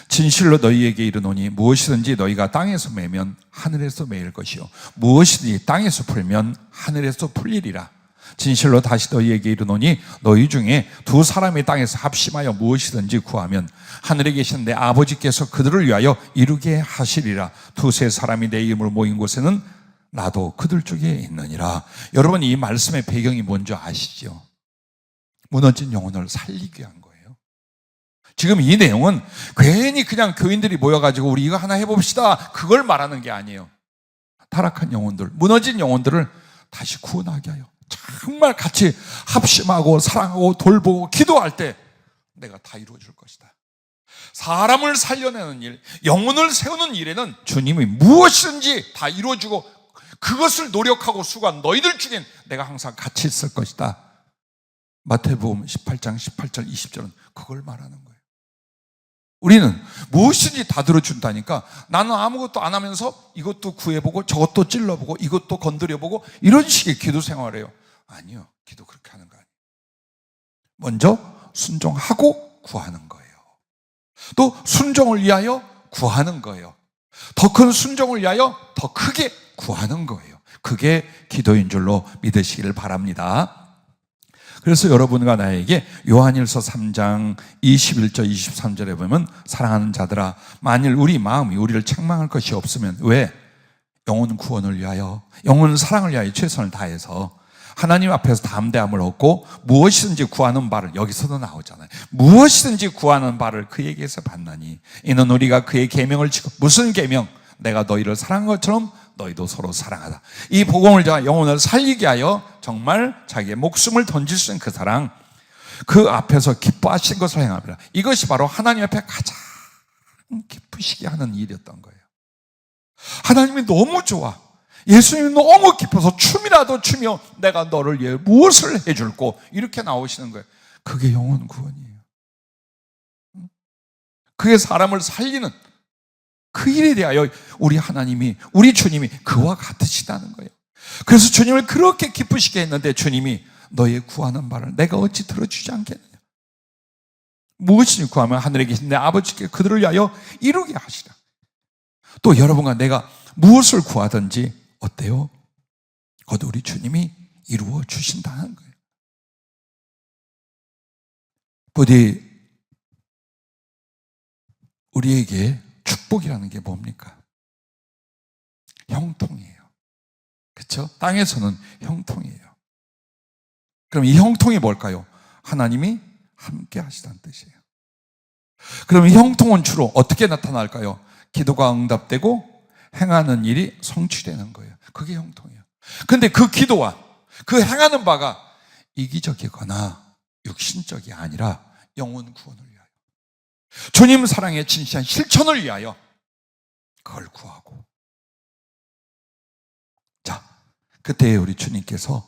진실로 너희에게 이르노니 무엇이든지 너희가 땅에서 매면 하늘에서 매일 것이요 무엇이든지 땅에서 풀면 하늘에서 풀리리라. 진실로 다시 너희에게 이르노니 너희 중에 두 사람이 땅에서 합심하여 무엇이든지 구하면 하늘에 계신 내 아버지께서 그들을 위하여 이루게 하시리라. 두세 사람이 내 이름으로 모인 곳에는 나도 그들 쪽에 있느니라. 여러분 이 말씀의 배경이 뭔지 아시죠? 무너진 영혼을 살리기 위한 거예요. 지금 이 내용은 괜히 그냥 교인들이 모여가지고 우리 이거 하나 해봅시다 그걸 말하는 게 아니에요. 타락한 영혼들, 무너진 영혼들을 다시 구원하게 하여 정말 같이 합심하고 사랑하고 돌보고 기도할 때 내가 다 이루어줄 것이다. 사람을 살려내는 일, 영혼을 세우는 일에는 주님이 무엇이든지 다 이루어주고 그것을 노력하고 수고한 너희들 중엔 내가 항상 같이 있을 것이다. 마태복음 18장 18절 20절은 그걸 말하는 거예요. 우리는 무엇이든지 다 들어준다니까 나는 아무것도 안 하면서 이것도 구해보고 저것도 찔러보고 이것도 건드려보고 이런 식의 기도 생활을 해요. 아니요. 기도 그렇게 하는 거 아니에요. 먼저 순종하고 구하는 거예요. 또 순종을 위하여 구하는 거예요. 더 큰 순종을 위하여 더 크게 구하는 거예요. 그게 기도인 줄로 믿으시기를 바랍니다. 그래서 여러분과 나에게 요한일서 3장 21절 23절에 보면 사랑하는 자들아 만일 우리 마음이 우리를 책망할 것이 없으면 왜? 영혼 구원을 위하여 영혼 사랑을 위하여 최선을 다해서 하나님 앞에서 담대함을 얻고 무엇이든지 구하는 바를 여기서도 나오잖아요. 무엇이든지 구하는 바를 그에게서 받나니 이는 우리가 그의 계명을 지켜 무슨 계명? 내가 너희를 사랑한 것처럼 너희도 서로 사랑하다. 이 복음을 전하 영혼을 살리게 하여 정말 자기의 목숨을 던질 수 있는 그 사랑, 그 앞에서 기뻐하신 것을 행합니다. 이것이 바로 하나님 앞에 가장 기쁘시게 하는 일이었던 거예요. 하나님이 너무 좋아. 예수님이 너무 기뻐서 춤이라도 추며 내가 너를 위해 무엇을 해줄고 이렇게 나오시는 거예요. 그게 영혼 구원이에요. 그게 사람을 살리는 그 일에 대하여 우리 하나님이, 우리 주님이 그와 같으시다는 거예요. 그래서 주님을 그렇게 기쁘시게 했는데 주님이 너의 구하는 바를 내가 어찌 들어주지 않겠느냐. 무엇이니 구하면 하늘에 계신 내 아버지께 그들을 위하여 이루게 하시라. 또 여러분과 내가 무엇을 구하든지 어때요? 곧 우리 주님이 이루어 주신다는 거예요. 부디 우리에게 축복이라는 게 뭡니까? 형통이에요. 그렇죠? 땅에서는 형통이에요. 그럼 이 형통이 뭘까요? 하나님이 함께 하시다는 뜻이에요. 그럼 이 형통은 주로 어떻게 나타날까요? 기도가 응답되고 행하는 일이 성취되는 거예요. 그게 형통이에요. 근데 그 기도와 그 행하는 바가 이기적이거나 육신적이 아니라 영혼 구원을 위하여 주님 사랑의 진실한 실천을 위하여 그걸 구하고, 자, 그때 우리 주님께서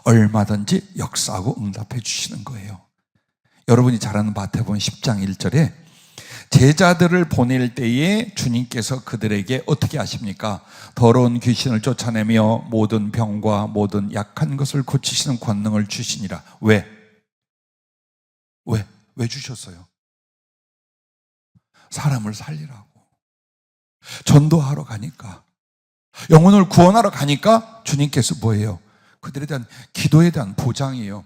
얼마든지 역사하고 응답해 주시는 거예요. 여러분이 잘 아는 마태복음 10장 1절에 제자들을 보낼 때에 주님께서 그들에게 어떻게 하십니까? 더러운 귀신을 쫓아내며 모든 병과 모든 약한 것을 고치시는 권능을 주시니라. 왜? 왜 주셨어요? 사람을 살리라고. 전도하러 가니까, 영혼을 구원하러 가니까 주님께서 뭐예요? 그들에 대한 기도에 대한 보장이에요.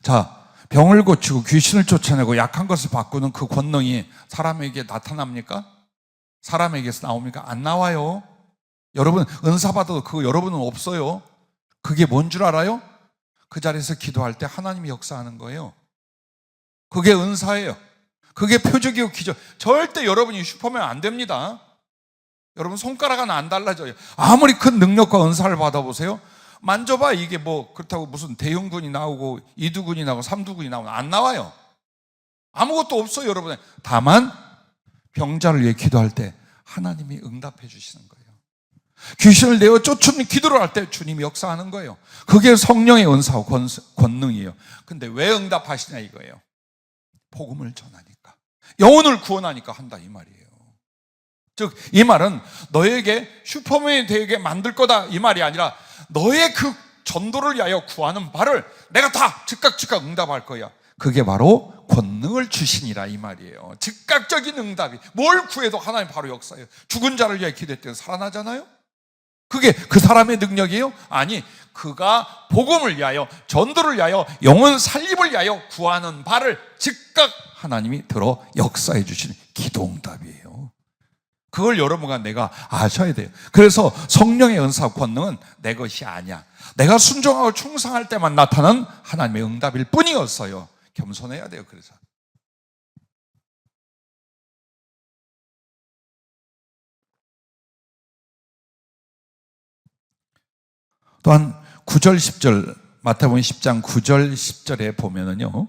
자, 병을 고치고 귀신을 쫓아내고 약한 것을 바꾸는 그 권능이 사람에게 나타납니까? 사람에게서 나옵니까? 안 나와요. 여러분 은사 받아도 그거 여러분은 없어요. 그게 뭔 줄 알아요? 그 자리에서 기도할 때 하나님이 역사하는 거예요. 그게 은사예요. 그게 표적이고 기적. 절대 여러분이 슈퍼맨 안 됩니다. 여러분 손가락 하나 안 달라져요. 아무리 큰 능력과 은사를 받아보세요. 만져봐. 이게 뭐 그렇다고 무슨 대형군이 나오고 이두군이 나오고 삼두군이 나오면 안 나와요. 아무것도 없어요, 여러분. 다만 병자를 위해 기도할 때 하나님이 응답해 주시는 거예요. 귀신을 내어 쫓는 기도를 할 때 주님이 역사하는 거예요. 그게 성령의 은사와 권능이에요. 근데 왜 응답하시냐 이거예요. 복음을 전하니까, 영혼을 구원하니까 한다 이 말이에요. 즉 이 말은 너에게 슈퍼맨이 되게 만들 거다 이 말이 아니라 너의 그 전도를 위하여 구하는 바를 내가 다 즉각 응답할 거야. 그게 바로 권능을 주시니라 이 말이에요. 즉각적인 응답이, 뭘 구해도 하나님 바로 역사해요. 죽은 자를 위해 기도했더니 살아나잖아요. 그게 그 사람의 능력이에요? 아니, 그가 복음을 위하여, 전도를 위하여, 영혼 살림을 위하여 구하는 바를 즉각 하나님이 들어 역사해 주시는 기도응답이에요. 그걸 여러분과 내가 아셔야 돼요. 그래서 성령의 은사 권능은 내 것이 아니야. 내가 순종하고 충성할 때만 나타나는 하나님의 응답일 뿐이었어요. 겸손해야 돼요. 그래서 또한 9절 10절 마태복음 10장 9절 10절에 보면은요,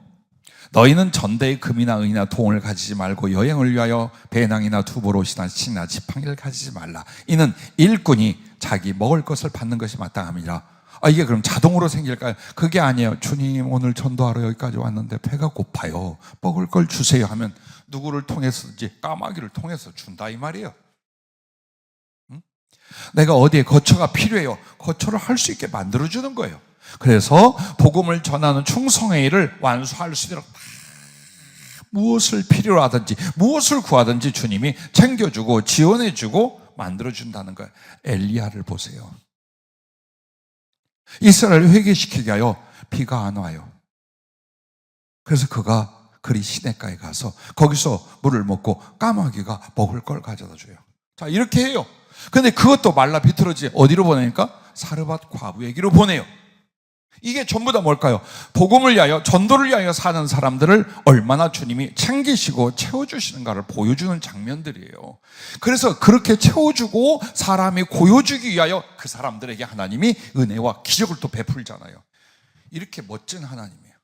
너희는 전대에 금이나 은이나 동을 가지지 말고 여행을 위하여 배낭이나 두보롯이나 치나 지팡이를 가지지 말라. 이는 일꾼이 자기 먹을 것을 받는 것이 마땅함이라. 이게 그럼 자동으로 생길까요? 그게 아니에요. 주님, 오늘 전도하러 여기까지 왔는데 배가 고파요. 먹을 걸 주세요 하면 누구를 통해서든지 까마귀를 통해서 준다 이 말이에요. 내가 어디에 거처가 필요해요. 거처를 할 수 있게 만들어주는 거예요. 그래서 복음을 전하는 충성의 일을 완수할 수 있도록 무엇을 필요로 하든지 무엇을 구하든지 주님이 챙겨주고 지원해주고 만들어준다는 거예요. 엘리야를 보세요. 이스라엘을 회개시키게 하여 비가 안 와요. 그래서 그가 그리 시냇가에 가서 거기서 물을 먹고 까마귀가 먹을 걸 가져다 줘요. 자, 이렇게 해요. 근데 그것도 말라 비틀어지 어디로 보내니까 사르밧 과부에게로 보내요. 이게 전부 다 뭘까요? 복음을 위하여, 전도를 위하여 사는 사람들을 얼마나 주님이 챙기시고 채워주시는가를 보여주는 장면들이에요. 그래서 그렇게 채워주고 사람이 고여주기 위하여 그 사람들에게 하나님이 은혜와 기적을 또 베풀잖아요. 이렇게 멋진 하나님이에요.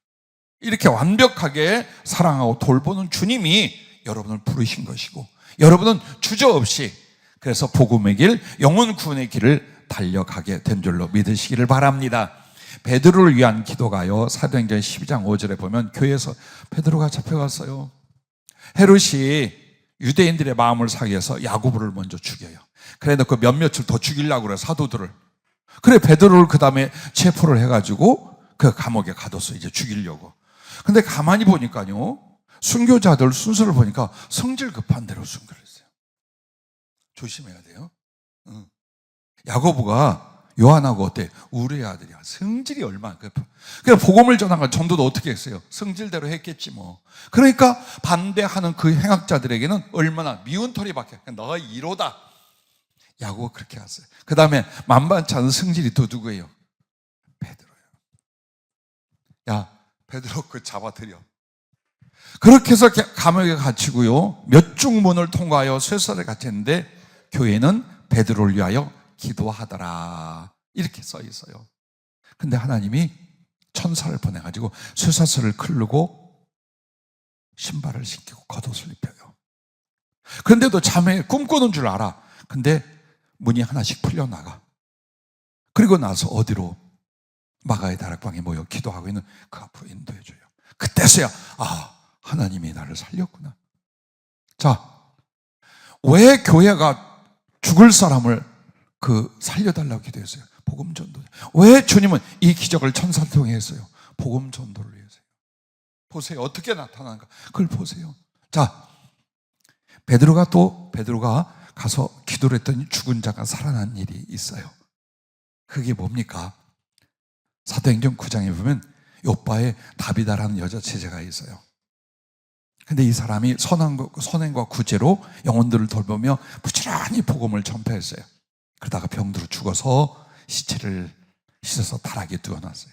이렇게 완벽하게 사랑하고 돌보는 주님이 여러분을 부르신 것이고, 여러분은 주저없이 그래서 복음의 길, 영혼 구원의 길을 달려가게 된 줄로 믿으시기를 바랍니다. 베드로를 위한 기도가요, 사도행전 12장 5절에 보면 교회에서 베드로가 잡혀갔어요. 헤롯이 유대인들의 마음을 사기 위해서 야고보를 먼저 죽여요. 그래 놓고 몇몇을 더 죽이려고 그래요, 사도들을. 그래 베드로를 그 다음에 체포를 해가지고 그 감옥에 가뒀어요. 이제 죽이려고. 근데 가만히 보니까요, 순교자들 순서를 보니까 성질 급한 대로 순교를 했어요. 조심해야 돼요. 야고보가 요한하고 어때? 우리의 아들이야. 성질이 얼마나 급해. 그냥 복음을 전한 건 전도도 어떻게 했어요? 성질대로 했겠지 뭐. 그러니까 반대하는 그 행악자들에게는 얼마나 미운 털이 박혀. 너가 이로다. 야고보 그렇게 했어요. 그 다음에 만만치 않은 성질이 또 누구예요? 베드로예요. 야, 베드로 그 잡아들여. 그렇게 해서 감옥에 갇히고요, 몇 중문을 통과하여 쇠사를 갇혔는데 교회는 베드로를 위하여 기도하더라 이렇게 써 있어요. 근데 하나님이 천사를 보내가지고 쇠사슬을 클르고 신발을 신기고 겉옷을 입혀요. 그런데도 잠에 꿈꾸는 줄 알아. 근데 문이 하나씩 풀려나가. 그리고 나서 어디로? 마가의 다락방에 모여 기도하고 있는 그 앞으로 인도해줘요. 그때서야 하나님이 나를 살렸구나. 자, 왜 교회가 죽을 사람을 살려달라고 기도했어요? 복음 전도. 왜 주님은 이 기적을 천사를 통해 했어요? 복음 전도를 위해서요. 보세요. 어떻게 나타나는가? 그걸 보세요. 자, 베드로가 가서 기도를 했더니 죽은 자가 살아난 일이 있어요. 그게 뭡니까? 사도행전 9장에 보면 요바에 다비다라는 여자 제자가 있어요. 근데 이 사람이 선행과 구제로 영혼들을 돌보며 부지런히 복음을 전파했어요. 그러다가 병들어 죽어서 시체를 씻어서 다락에 두어놨어요.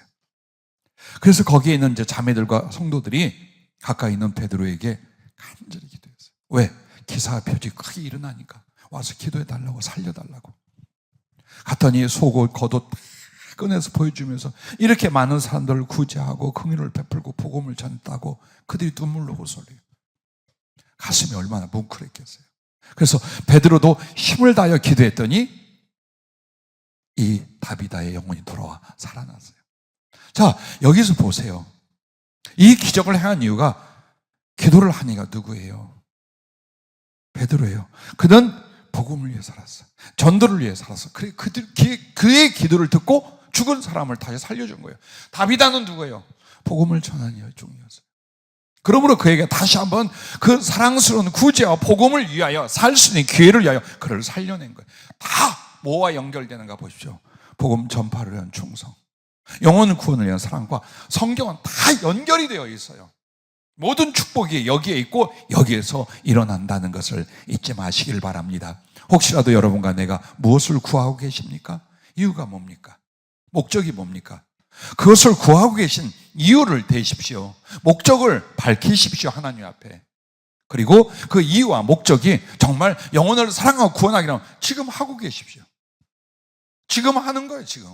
그래서 거기에 있는 이제 자매들과 성도들이 가까이 있는 베드로에게 간절히 기도했어요. 왜? 기사와 표적이 크게 일어나니까. 와서 기도해달라고, 살려달라고. 갔더니 속옷, 겉옷 다 꺼내서 보여주면서 이렇게 많은 사람들을 구제하고 긍휼을 베풀고 복음을 전했다고 그들이 눈물로 호소해요. 가슴이 얼마나 뭉클했겠어요. 그래서 베드로도 힘을 다하여 기도했더니 이 다비다의 영혼이 돌아와 살아났어요. 자, 여기서 보세요. 이 기적을 행한 이유가 기도를 하니까 누구예요? 베드로예요. 그는 복음을 위해 살았어. 전도를 위해 살았어. 그의 기도를 듣고 죽은 사람을 다시 살려준 거예요. 다비다는 누구예요? 복음을 전하는 여종이었어요. 그러므로 그에게 다시 한번 그 사랑스러운 구제와 복음을 위하여 살 수 있는 기회를 위하여 그를 살려낸 거예요. 다 뭐와 연결되는가 보십시오. 복음 전파를 위한 충성, 영혼 구원을 위한 사랑과 성경은 다 연결이 되어 있어요. 모든 축복이 여기에 있고 여기에서 일어난다는 것을 잊지 마시길 바랍니다. 혹시라도 여러분과 내가 무엇을 구하고 계십니까? 이유가 뭡니까? 목적이 뭡니까? 그것을 구하고 계신 이유를 대십시오. 목적을 밝히십시오, 하나님 앞에. 그리고 그 이유와 목적이 정말 영혼을 사랑하고 구원하기라면 지금 하고 계십시오. 지금 하는 거예요, 지금.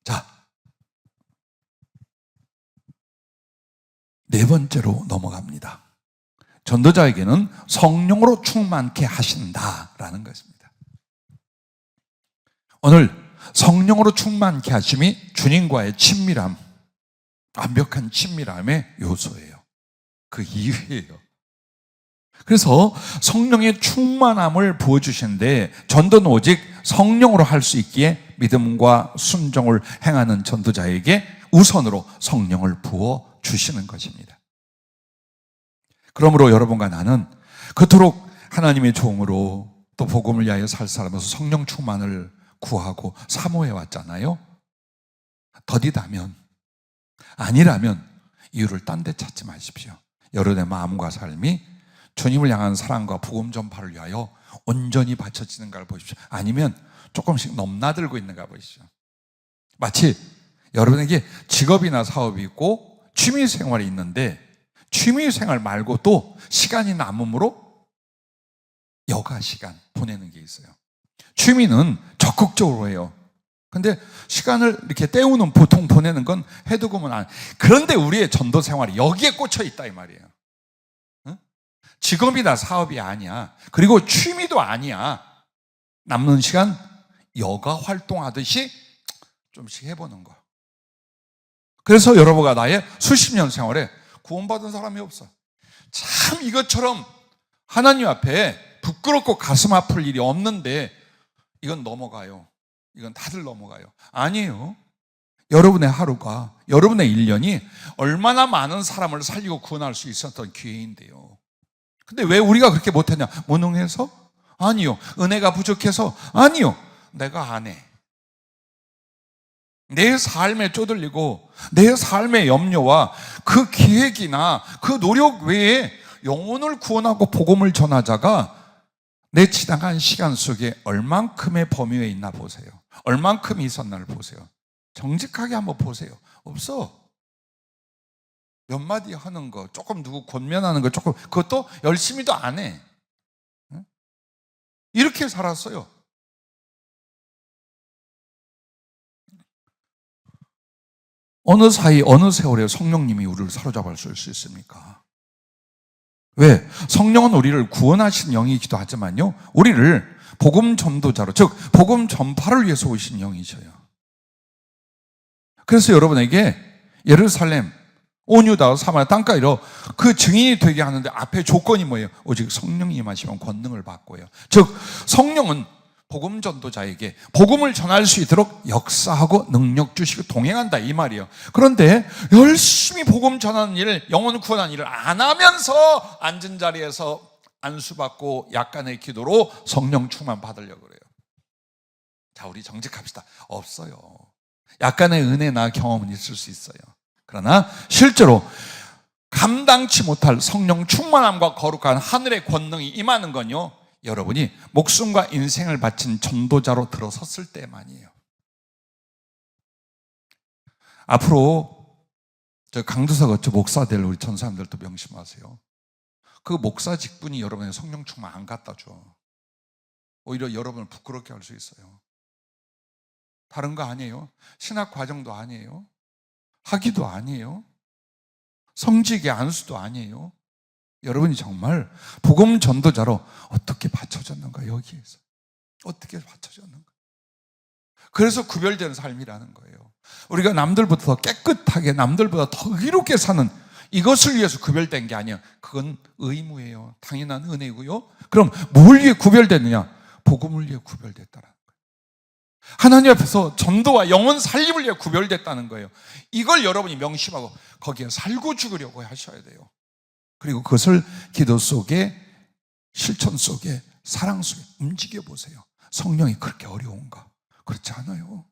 자, 네 번째로 넘어갑니다. 전도자에게는 성령으로 충만케 하신다라는 것입니다. 오늘 성령으로 충만케 하심이 주님과의 친밀함, 완벽한 친밀함의 요소예요. 그 이유예요. 그래서 성령의 충만함을 부어주시는데 전도는 오직 성령으로 할 수 있기에 믿음과 순종을 행하는 전도자에게 우선으로 성령을 부어주시는 것입니다. 그러므로 여러분과 나는 그토록 하나님의 종으로 또 복음을 위하여 살 사람으로서 성령 충만을 구하고 사모해 왔잖아요. 더디다면, 아니라면 이유를 딴 데 찾지 마십시오. 여러분의 마음과 삶이 주님을 향한 사랑과 복음 전파를 위하여 온전히 바쳐지는가를 보십시오. 아니면 조금씩 넘나들고 있는가 보십시오. 마치 여러분에게 직업이나 사업이 있고 취미 생활이 있는데 취미 생활 말고 또 시간이 남음으로 여가 시간 보내는 게 있어요. 취미는 적극적으로 해요. 근데 시간을 이렇게 때우는, 보통 보내는 건 해두고는 안. 그런데 우리의 전도 생활이 여기에 꽂혀 있다 이 말이에요. 응? 직업이나 사업이 아니야. 그리고 취미도 아니야. 남는 시간 여가 활동하듯이 좀씩 해보는 거. 그래서 여러분과 나의 수십 년 생활에 구원받은 사람이 없어. 참 이것처럼 하나님 앞에 부끄럽고 가슴 아플 일이 없는데 이건 넘어가요. 이건 다들 넘어가요. 아니에요. 여러분의 하루가, 여러분의 1년이 얼마나 많은 사람을 살리고 구원할 수 있었던 기회인데요. 근데 왜 우리가 그렇게 못했냐? 무능해서? 아니요. 은혜가 부족해서? 아니요. 내가 안 해. 내 삶에 쪼들리고 내 삶의 염려와 그 기획이나 그 노력 외에 영혼을 구원하고 복음을 전하자가 내 지나간 시간 속에 얼만큼의 범위에 있나 보세요. 얼만큼 있었나를 보세요. 정직하게 한번 보세요. 없어. 몇 마디 하는 거, 조금 누구 권면하는 거, 조금, 그것도 열심히도 안 해. 이렇게 살았어요. 어느 사이, 어느 세월에 성령님이 우리를 사로잡을 수 있습니까? 왜? 성령은 우리를 구원하신 영이기도 하지만요, 우리를 복음 전도자로, 즉 복음 전파를 위해서 오신 영이셔요. 그래서 여러분에게 예루살렘, 온 유다, 사마리아 땅가이로 그 증인이 되게 하는데 앞에 조건이 뭐예요? 오직 성령이 임하시면 권능을 받고요. 즉 성령은 복음 전도자에게 복음을 전할 수 있도록 역사하고 능력 주시고 동행한다 이 말이에요. 그런데 열심히 복음 전하는 일을, 영혼 구원하는 일을 안 하면서 앉은 자리에서 안수받고 약간의 기도로 성령 충만 받으려고 그래요. 자, 우리 정직합시다. 없어요. 약간의 은혜나 경험은 있을 수 있어요. 그러나 실제로 감당치 못할 성령 충만함과 거룩한 하늘의 권능이 임하는 건요, 여러분이 목숨과 인생을 바친 전도자로 들어섰을 때만이에요. 앞으로 저 강두석 어쩌 목사 될 우리 전사님들도 명심하세요. 그 목사 직분이 여러분의 성령 충만 안 갖다 줘. 오히려 여러분을 부끄럽게 할 수 있어요. 다른 거 아니에요. 신학 과정도 아니에요. 학위도 아니에요. 성직의 안수도 아니에요. 여러분이 정말 복음 전도자로 어떻게 받쳐졌는가, 여기에서 어떻게 받쳐졌는가. 그래서 구별되는 삶이라는 거예요. 우리가 남들보다 더 깨끗하게, 남들보다 더 의롭게 사는 이것을 위해서 구별된 게 아니에요. 그건 의무예요. 당연한 은혜고요. 그럼 뭘 위해 구별됐느냐? 복음을 위해 구별됐다라는 거예요. 하나님 앞에서 전도와 영혼 살림을 위해 구별됐다는 거예요. 이걸 여러분이 명심하고 거기에 살고 죽으려고 하셔야 돼요. 그리고 그것을 기도 속에, 실천 속에, 사랑 속에 움직여 보세요. 성령이 그렇게 어려운가? 그렇지 않아요.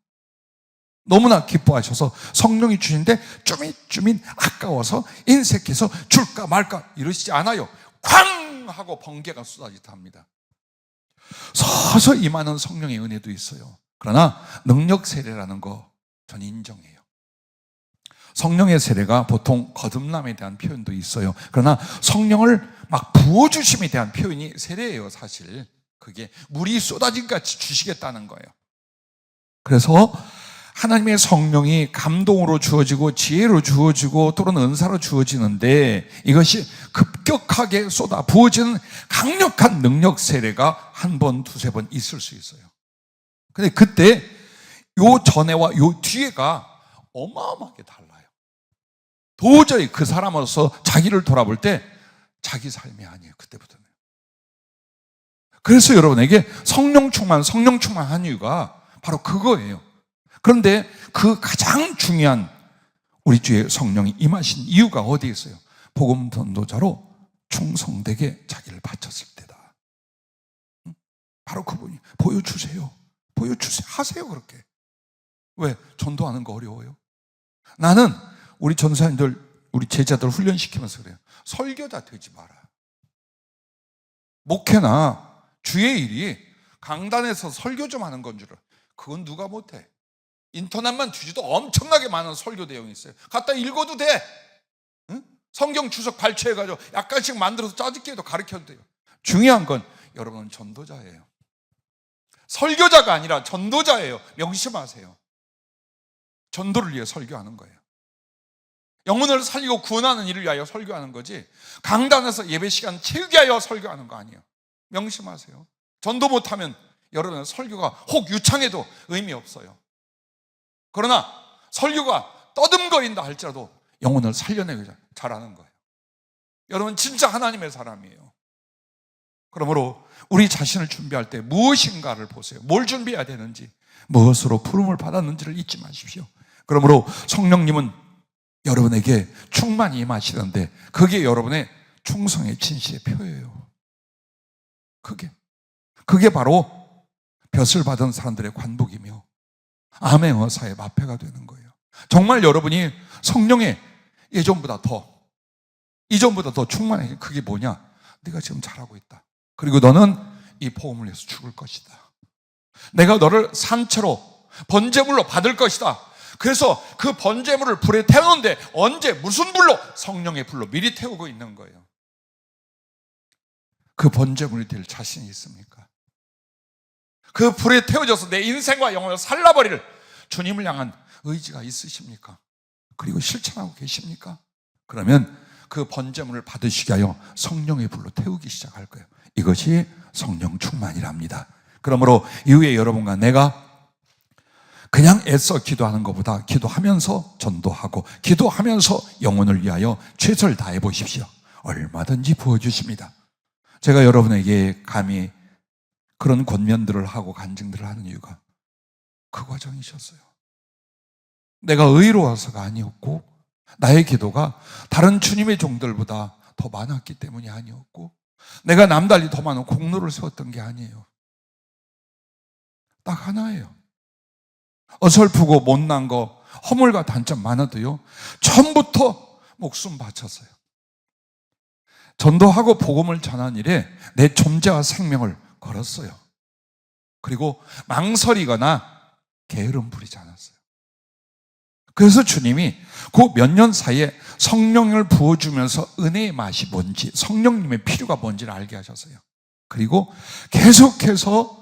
너무나 기뻐하셔서 성령이 주신데 쭈밋쭈밋 아까워서 인색해서 줄까 말까 이러시지 않아요. 쾅 하고 번개가 쏟아지답니다. 서서 임하는 성령의 은혜도 있어요. 그러나 능력 세례라는 거 전 인정해요. 성령의 세례가 보통 거듭남에 대한 표현도 있어요. 그러나 성령을 막 부어주심에 대한 표현이 세례예요. 사실 그게 물이 쏟아진 같이 주시겠다는 거예요. 그래서 하나님의 성령이 감동으로 주어지고 지혜로 주어지고 또는 은사로 주어지는데 이것이 급격하게 쏟아 부어지는 강력한 능력 세례가 한 번, 두세 번 있을 수 있어요. 근데 그때 요 전에와 요 뒤에가 어마어마하게 달라요. 도저히 그 사람으로서 자기를 돌아볼 때 자기 삶이 아니에요. 그때부터는. 그래서 여러분에게 성령 충만한 이유가 바로 그거예요. 그런데 그 가장 중요한 우리 주의 성령이 임하신 이유가 어디에 있어요? 복음 전도자로 충성되게 자기를 바쳤을 때다. 바로 그분이 보여주세요. 하세요. 그렇게. 왜? 전도하는 거 어려워요? 나는 우리 전사님들, 우리 제자들 훈련시키면서 그래요. 설교자 되지 마라. 목회나 주의 일이 강단에서 설교 좀 하는 건 줄 알아. 그건 누가 못해. 인터넷만 뒤져도 엄청나게 많은 설교 내용이 있어요. 갖다 읽어도 돼. 응? 성경 주석 발췌해가지고 약간씩 만들어서 짜집기해도 가르쳐도 돼요. 중요한 건 여러분은 전도자예요. 설교자가 아니라 전도자예요. 명심하세요. 전도를 위해 설교하는 거예요. 영혼을 살리고 구원하는 일을 위하여 설교하는 거지 강단에서 예배 시간 채우기 위하여 설교하는 거 아니에요. 명심하세요. 전도 못하면 여러분의 설교가 혹 유창해도 의미 없어요. 그러나 설교가 떠듬거린다 할지라도 영혼을 살려내기 잘하는 거예요. 여러분 진짜 하나님의 사람이에요. 그러므로 우리 자신을 준비할 때 무엇인가를 보세요. 뭘 준비해야 되는지, 무엇으로 부름을 받았는지를 잊지 마십시오. 그러므로 성령님은 여러분에게 충만히 임하시는데 그게 여러분의 충성의 진실의 표예요. 그게 바로 볕을 받은 사람들의 관복이며 암의 어사의 마패가 되는 거예요. 정말 여러분이 성령의 이전보다 더 충만해진 그게 뭐냐? 네가 지금 잘하고 있다. 그리고 너는 이 복음을 위해서 죽을 것이다. 내가 너를 산채로 번제물로 받을 것이다. 그래서 그 번제물을 불에 태우는데 언제 무슨 불로? 성령의 불로 미리 태우고 있는 거예요. 그 번제물이 될 자신이 있습니까? 그 불에 태워져서 내 인생과 영혼을 살라버릴 주님을 향한 의지가 있으십니까? 그리고 실천하고 계십니까? 그러면 그 번제물을 받으시게 하여 성령의 불로 태우기 시작할 거예요. 이것이 성령 충만이랍니다. 그러므로 이후에 여러분과 내가 그냥 애써 기도하는 것보다 기도하면서 전도하고 기도하면서 영혼을 위하여 최선을 다해 보십시오. 얼마든지 부어주십니다. 제가 여러분에게 감히 그런 권면들을 하고 간증들을 하는 이유가 그 과정이셨어요. 내가 의로워서가 아니었고 나의 기도가 다른 주님의 종들보다 더 많았기 때문이 아니었고 내가 남달리 더 많은 공로를 세웠던 게 아니에요. 딱 하나예요. 어설프고 못난 거 허물과 단점 많아도요 처음부터 목숨 바쳤어요. 전도하고 복음을 전하는 일에 내 존재와 생명을 걸었어요. 그리고 망설이거나 게으름 부리지 않았어요. 그래서 주님이 그 몇 년 사이에 성령을 부어주면서 은혜의 맛이 뭔지, 성령님의 필요가 뭔지를 알게 하셨어요. 그리고 계속해서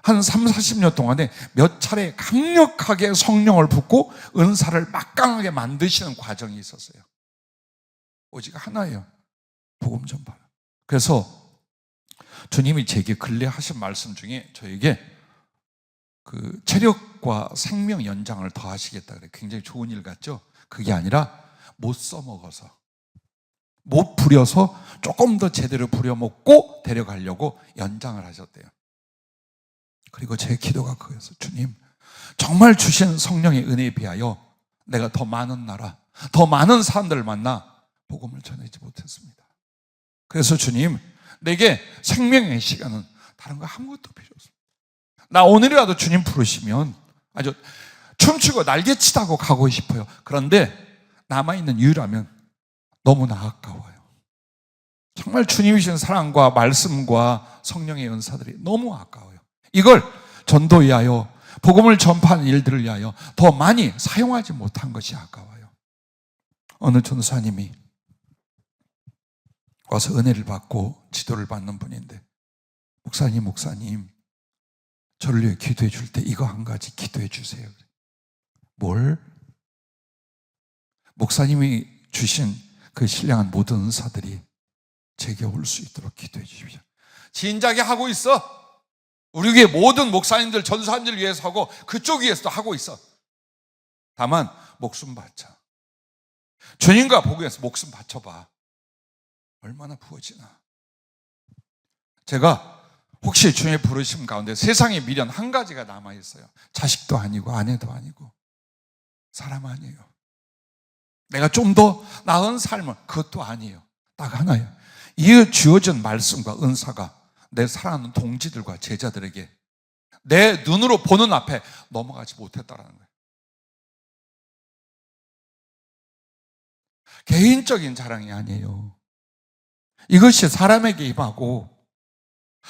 한 3, 40년 동안에 몇 차례 강력하게 성령을 붓고 은사를 막강하게 만드시는 과정이 있었어요. 오직 하나예요. 복음 전파. 그래서 주님이 제게 근래 하신 말씀 중에 저에게 그 체력과 생명 연장을 더 하시겠다 그래. 굉장히 좋은 일 같죠? 그게 아니라 못 써먹어서, 못 부려서 조금 더 제대로 부려먹고 데려가려고 연장을 하셨대요. 그리고 제 기도가 그거였어요. 주님, 정말 주신 성령의 은혜에 비하여 내가 더 많은 나라, 더 많은 사람들을 만나 복음을 전하지 못했습니다. 그래서 주님, 내게 생명의 시간은 다른 거 아무것도 필요 없습니다. 나 오늘이라도 주님 부르시면 아주 춤추고 날개치다고 가고 싶어요. 그런데 남아있는 유일하면 너무나 아까워요. 정말 주님이 주신 사랑과 말씀과 성령의 은사들이 너무 아까워요. 이걸 전도 위하여, 복음을 전파하는 일들을 위하여 더 많이 사용하지 못한 것이 아까워요. 어느 전사님이 와서 은혜를 받고 지도를 받는 분인데, 목사님 저를 위해 기도해 줄 때 이거 한 가지 기도해 주세요. 뭘? 목사님이 주신 그 신령한 모든 은사들이 제게 올 수 있도록 기도해 주십시오. 진작에 하고 있어. 우리 교회 모든 목사님들, 전사님들 위해서 하고 그쪽 위해서도 하고 있어. 다만 목숨 바쳐. 주님과 보기 위해서 목숨 바쳐봐. 얼마나 부어지나. 제가 혹시 주님의 부르심 가운데 세상의 미련 한 가지가 남아있어요. 자식도 아니고 아내도 아니고 사람 아니에요. 내가 좀 더 나은 삶을, 그것도 아니에요. 딱 하나예요. 이 주어진 말씀과 은사가 내 사랑하는 동지들과 제자들에게 내 눈으로 보는 앞에 넘어가지 못했다라는 거예요. 개인적인 자랑이 아니에요. 이것이 사람에게 임하고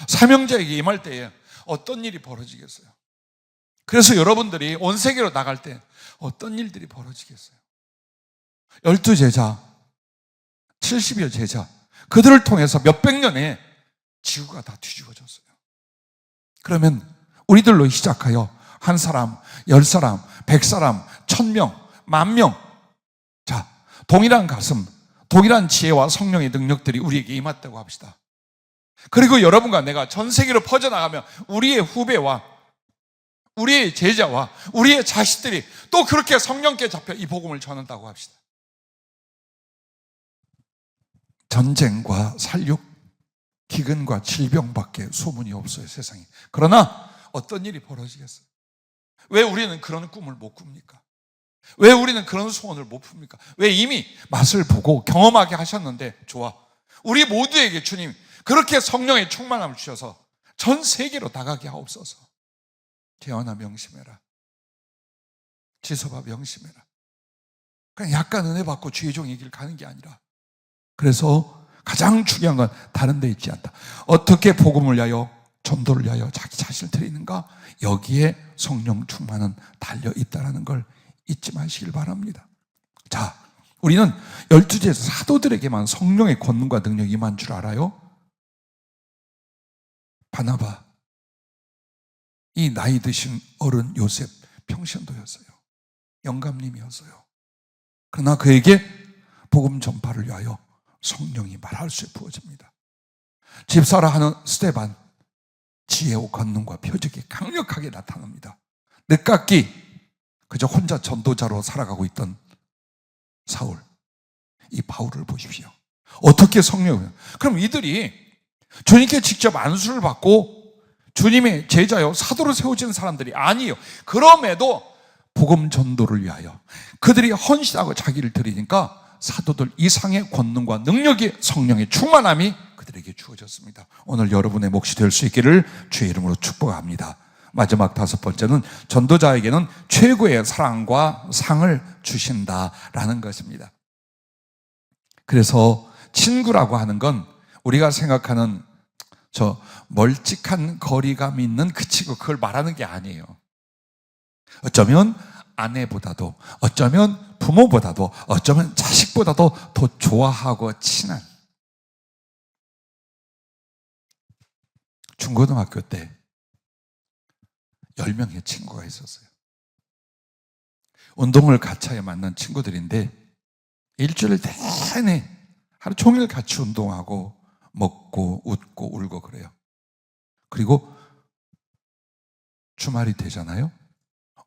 사명자에게 임할 때에 어떤 일이 벌어지겠어요? 그래서 여러분들이 온 세계로 나갈 때 어떤 일들이 벌어지겠어요? 12제자, 70여 제자, 그들을 통해서 몇백 년에 지구가 다 뒤집어졌어요. 그러면 우리들로 시작하여 한 사람, 10사람, 100사람, 1000명, 10,000명, 자, 동일한 가슴, 동일한 지혜와 성령의 능력들이 우리에게 임했다고 합시다. 그리고 여러분과 내가 전 세계로 퍼져나가면 우리의 후배와 우리의 제자와 우리의 자식들이 또 그렇게 성령께 잡혀 이 복음을 전한다고 합시다. 전쟁과 살육, 기근과 질병밖에 소문이 없어요, 세상에. 그러나 어떤 일이 벌어지겠어요? 왜 우리는 그런 꿈을 못 꿉니까? 왜 우리는 그런 소원을 못 풉니까? 왜 이미 맛을 보고 경험하게 하셨는데 좋아. 우리 모두에게 주님 그렇게 성령의 충만함을 주셔서 전 세계로 나가게 하옵소서. 재현아 명심해라. 지소바 명심해라. 그냥 약간 은혜 받고 주의 종의 길 가는 게 아니라, 그래서 가장 중요한 건 다른 데 있지 않다. 어떻게 복음을 위하여, 전도를 위하여 자기 자신을 드리는가? 여기에 성령 충만은 달려 있다는 걸 잊지 마시길 바랍니다. 자, 우리는 12제자 사도들에게만 성령의 권능과 능력이 임한 줄 알아요? 바나바, 이 나이 드신 어른 요셉 평신도였어요. 영감님이었어요. 그러나 그에게 복음 전파를 위하여 성령이 말할 수 부어집니다. 집사라 하는 스데반, 지혜와 권능과 표적이 강력하게 나타납니다. 늦깎이 그저 혼자 전도자로 살아가고 있던 사울, 이 바울을 보십시오. 어떻게 성령을, 그럼 이들이 주님께 직접 안수를 받고 주님의 제자요 사도로 세워진 사람들이 아니에요. 그럼에도 복음 전도를 위하여 그들이 헌신하고 자기를 드리니까 사도들 이상의 권능과 능력이, 성령의 충만함이 그들에게 주어졌습니다. 오늘 여러분의 몫이 될 수 있기를 주의 이름으로 축복합니다. 마지막 5번째는 전도자에게는 최고의 사랑과 상을 주신다라는 것입니다. 그래서 친구라고 하는 건 우리가 생각하는 저 멀찍한 거리감 있는 그 친구, 그걸 말하는 게 아니에요. 어쩌면 아내보다도, 어쩌면 부모보다도, 어쩌면 자식보다도 더 좋아하고 친한, 중고등학교 때 10명의 친구가 있었어요. 운동을 같이 하여 만난 친구들인데 일주일 내내 하루 종일 같이 운동하고 먹고 웃고 울고 그래요. 그리고 주말이 되잖아요.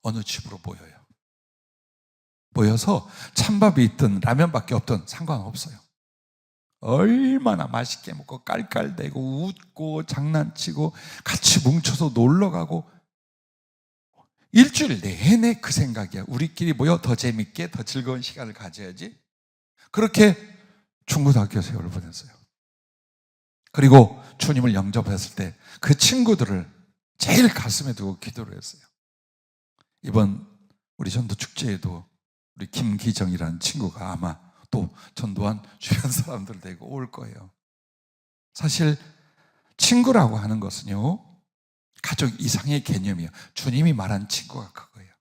어느 집으로 모여요. 모여서 찬밥이 있든 라면밖에 없든 상관없어요. 얼마나 맛있게 먹고 깔깔대고 웃고 장난치고 같이 뭉쳐서 놀러가고, 일주일 내내 그 생각이야. 우리끼리 모여 더 재밌게 더 즐거운 시간을 가져야지. 그렇게 중고등학교 세월을 보냈어요. 그리고 주님을 영접했을 때 그 친구들을 제일 가슴에 두고 기도를 했어요. 이번 우리 전도 축제에도 우리 김기정이라는 친구가 아마 또 전도한 주변 사람들 데리고 올 거예요. 사실 친구라고 하는 것은요, 가족 이상의 개념이에요. 주님이 말한 친구가 그거예요.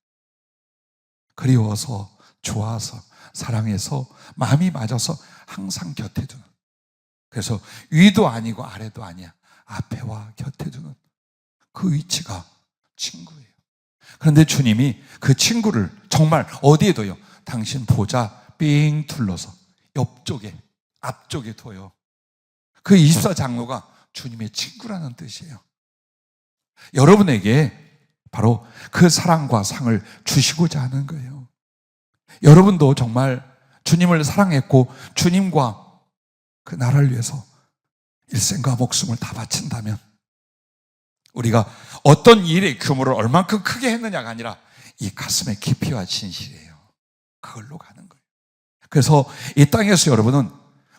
그리워서, 좋아서, 사랑해서, 마음이 맞아서 항상 곁에 두는. 그래서 위도 아니고 아래도 아니야. 앞에와 곁에 두는 그 위치가 친구예요. 그런데 주님이 그 친구를 정말 어디에도요, 당신 보좌 삥 둘러서 옆쪽에, 앞쪽에 둬요. 그 24장로가 주님의 친구라는 뜻이에요. 여러분에게 바로 그 사랑과 상을 주시고자 하는 거예요. 여러분도 정말 주님을 사랑했고 주님과 그 나라를 위해서 일생과 목숨을 다 바친다면, 우리가 어떤 일의 규모를 얼만큼 크게 했느냐가 아니라 이 가슴의 깊이와 진실이에요. 그걸로 가는 거예요. 그래서 이 땅에서 여러분은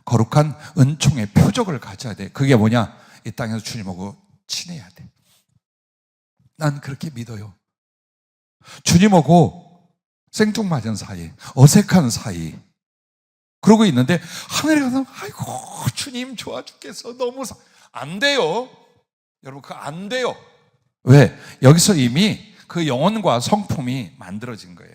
거룩한 은총의 표적을 가져야 돼. 그게 뭐냐? 이 땅에서 주님하고 친해야 돼. 난 그렇게 믿어요. 주님하고 생뚱맞은 사이, 어색한 사이 그러고 있는데 하늘에 가서 아이고 주님 좋아 죽겠어, 너무 안 돼요. 여러분, 그거 안 돼요. 왜? 여기서 이미 그 영혼과 성품이 만들어진 거예요.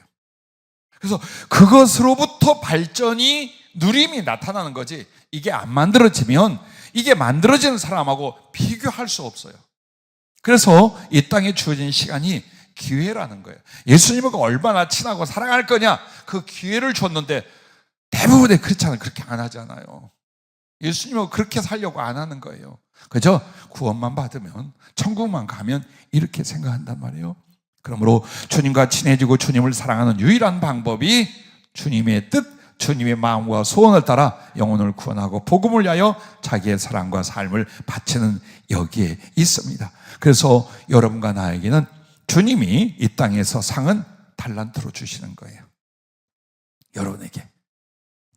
그래서 그것으로부터 발전이, 누림이 나타나는 거지, 이게 안 만들어지면 이게 만들어지는 사람하고 비교할 수 없어요. 그래서 이 땅에 주어진 시간이 기회라는 거예요. 예수님과 얼마나 친하고 사랑할 거냐, 그 기회를 줬는데 대부분의 크리스찬은 그렇게 안 하잖아요. 예수님하고 그렇게 살려고 안 하는 거예요. 그죠? 구원만 받으면, 천국만 가면 이렇게 생각한단 말이에요. 그러므로 주님과 친해지고 주님을 사랑하는 유일한 방법이 주님의 뜻, 주님의 마음과 소원을 따라 영혼을 구원하고 복음을 위하여 자기의 사랑과 삶을 바치는 여기에 있습니다. 그래서 여러분과 나에게는 주님이 이 땅에서 상은 달란트로 주시는 거예요. 여러분에게.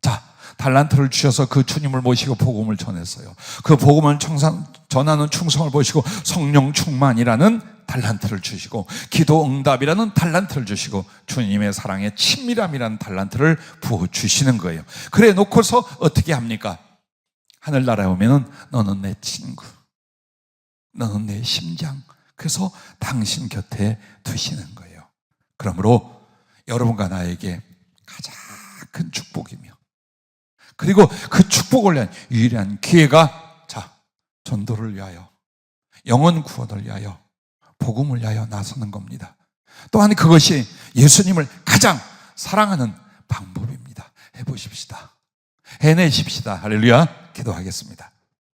자, 달란트를 주셔서 그 주님을 모시고 복음을 전했어요. 그 복음을 전하는 충성을 보시고 성령 충만이라는 달란트를 주시고, 기도 응답이라는 달란트를 주시고, 주님의 사랑의 친밀함이라는 달란트를 부어주시는 거예요. 그래 놓고서 어떻게 합니까? 하늘나라에 오면은 너는 내 친구, 너는 내 심장, 그래서 당신 곁에 두시는 거예요. 그러므로 여러분과 나에게 가장 큰 축복이며, 그리고 그 축복을 위한 유일한 기회가, 자, 전도를 위하여, 영혼 구원을 위하여, 복음을 위하여 나서는 겁니다. 또한 그것이 예수님을 가장 사랑하는 방법입니다. 해보십시다. 해내십시다. 할렐루야. 기도하겠습니다.